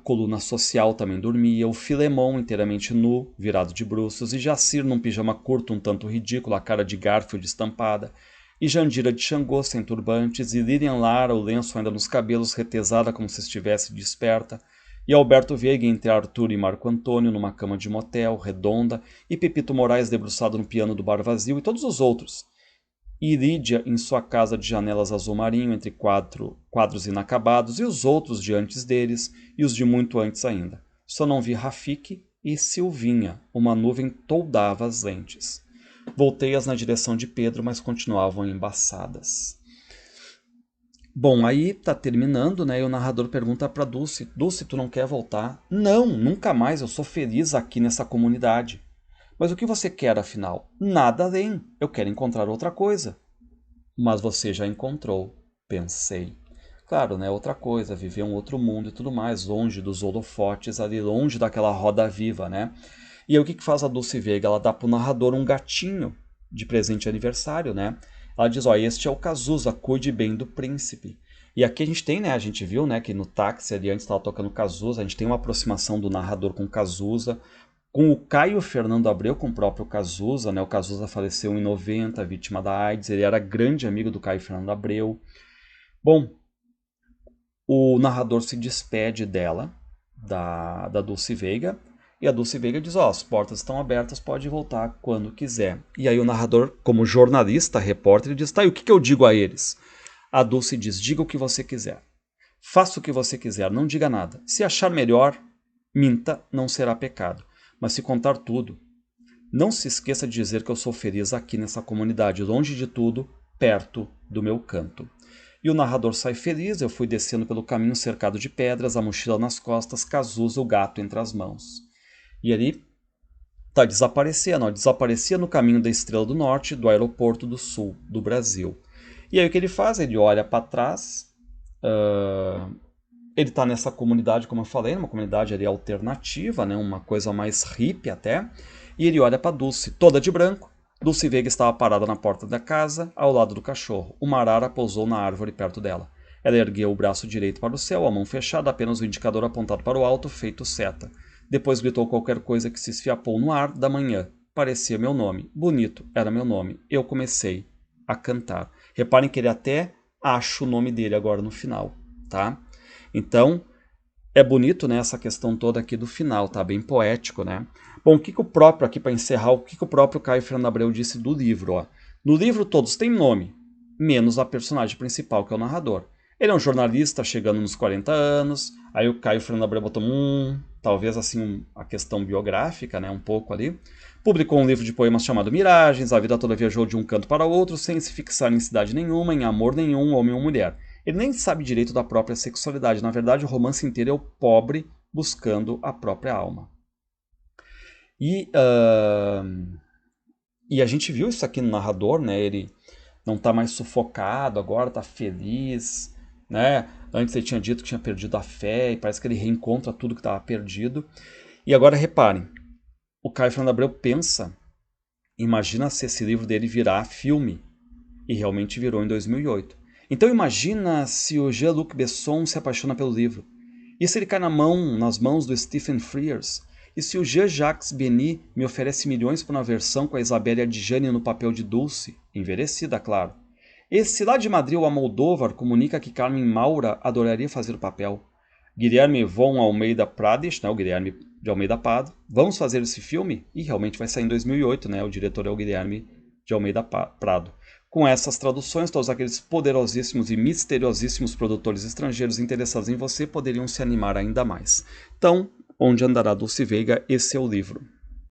coluna social, também dormia, o Filemon inteiramente nu, virado de bruços, e Jacir num pijama curto um tanto ridículo, a cara de Garfield estampada, e Jandira de Xangô sem turbantes, e Lilian Lara, o lenço ainda nos cabelos, retesada como se estivesse desperta, E Alberto Veiga entre Arthur e Marco Antônio numa cama de motel, redonda, e Pepito Moraes debruçado no piano do bar vazio, e todos os outros. E Lídia em sua casa de janelas azul marinho, entre quadros inacabados, e os outros de antes deles, e os de muito antes ainda. Só não vi Rafik e Silvinha, uma nuvem toldava as lentes. Voltei-as na direção de Pedro, mas continuavam embaçadas. Bom, aí tá terminando, né? E o narrador pergunta pra Dulce: Dulce, tu não quer voltar? Não, nunca mais, eu sou feliz aqui nessa comunidade. Mas o que você quer, afinal? Nada além, eu quero encontrar outra coisa. Mas você já encontrou, pensei. Claro, né? Outra coisa, viver um outro mundo e tudo mais, longe dos holofotes, ali longe daquela roda viva, né? E aí o que faz a Dulce Veiga? Ela dá pro narrador um gatinho de presente de aniversário, né? Ela diz, ó, este é o Cazuza, cuide bem do príncipe. E aqui a gente tem, né, a gente viu, né, que no táxi ali antes estava tocando Cazuza, a gente tem uma aproximação do narrador com Cazuza, com o Caio Fernando Abreu, com o próprio Cazuza, né, o Cazuza faleceu em 90, vítima da AIDS, ele era grande amigo do Caio Fernando Abreu. Bom, o narrador se despede dela, da Dulce Veiga, e a Dulce Veiga diz, ó, as portas estão abertas, pode voltar quando quiser. E aí o narrador, como jornalista, repórter, ele diz, tá, e o que eu digo a eles? A Dulce diz, diga o que você quiser. Faça o que você quiser, não diga nada. Se achar melhor, minta, não será pecado. Mas se contar tudo, não se esqueça de dizer que eu sou feliz aqui nessa comunidade, longe de tudo, perto do meu canto. E o narrador sai feliz, eu fui descendo pelo caminho cercado de pedras, a mochila nas costas, Cazuza, o gato entre as mãos. E ele está desaparecendo, ó, desaparecia no caminho da Estrela do Norte, do aeroporto do sul do Brasil. E aí o que ele faz? Ele olha para trás, ele está nessa comunidade, como eu falei, uma comunidade ali alternativa, né, uma coisa mais hippie até, e ele olha para Dulce, toda de branco. Dulce Veiga estava parada na porta da casa, ao lado do cachorro. Uma arara pousou na árvore perto dela. Ela ergueu o braço direito para o céu, a mão fechada, apenas o indicador apontado para o alto, feito seta. Depois gritou qualquer coisa que se esfiapou no ar da manhã. Parecia meu nome. Bonito, era meu nome. Eu comecei a cantar. Reparem que ele até acha o nome dele agora no final, tá? Então, é bonito, né, essa questão toda aqui do final, tá? Bem poético, né? Bom, o que o próprio, aqui para encerrar, o que o próprio Caio Fernando Abreu disse do livro, ó? No livro todos têm nome, menos a personagem principal, que é o narrador. Ele é um jornalista chegando nos 40 anos, aí o Caio Fernando Abreu botou talvez assim a questão biográfica, né, um pouco ali. Publicou um livro de poemas chamado Miragens, a vida toda viajou de um canto para outro, sem se fixar em cidade nenhuma, em amor nenhum, homem ou mulher. Ele nem sabe direito da própria sexualidade, na verdade o romance inteiro é o pobre buscando a própria alma. E a gente viu isso aqui no narrador, né, ele não está mais sufocado, agora está feliz, né? Antes ele tinha dito que tinha perdido a fé e parece que ele reencontra tudo que estava perdido. E agora reparem, o Caio Fernando Abreu pensa, imagina se esse livro dele virar filme, e realmente virou em 2008. Então imagina se o Jean-Luc Besson se apaixona pelo livro. E se ele cai nas mãos do Stephen Frears? E se o Jean-Jacques Benny me oferece milhões por uma versão com a Isabelle Adjani no papel de Dulce, envelhecida, claro. E se lá de Madrid o Almodóvar comunica que Carmen Maura adoraria fazer o papel? Guilherme von Almeida Prades, né, o Guilherme de Almeida Prado, vamos fazer esse filme? E realmente vai sair em 2008, né, o diretor é o Guilherme de Almeida Prado. Com essas traduções, todos aqueles poderosíssimos e misteriosíssimos produtores estrangeiros interessados em você poderiam se animar ainda mais. Então, Onde Andará Dulce Veiga, esse é o livro.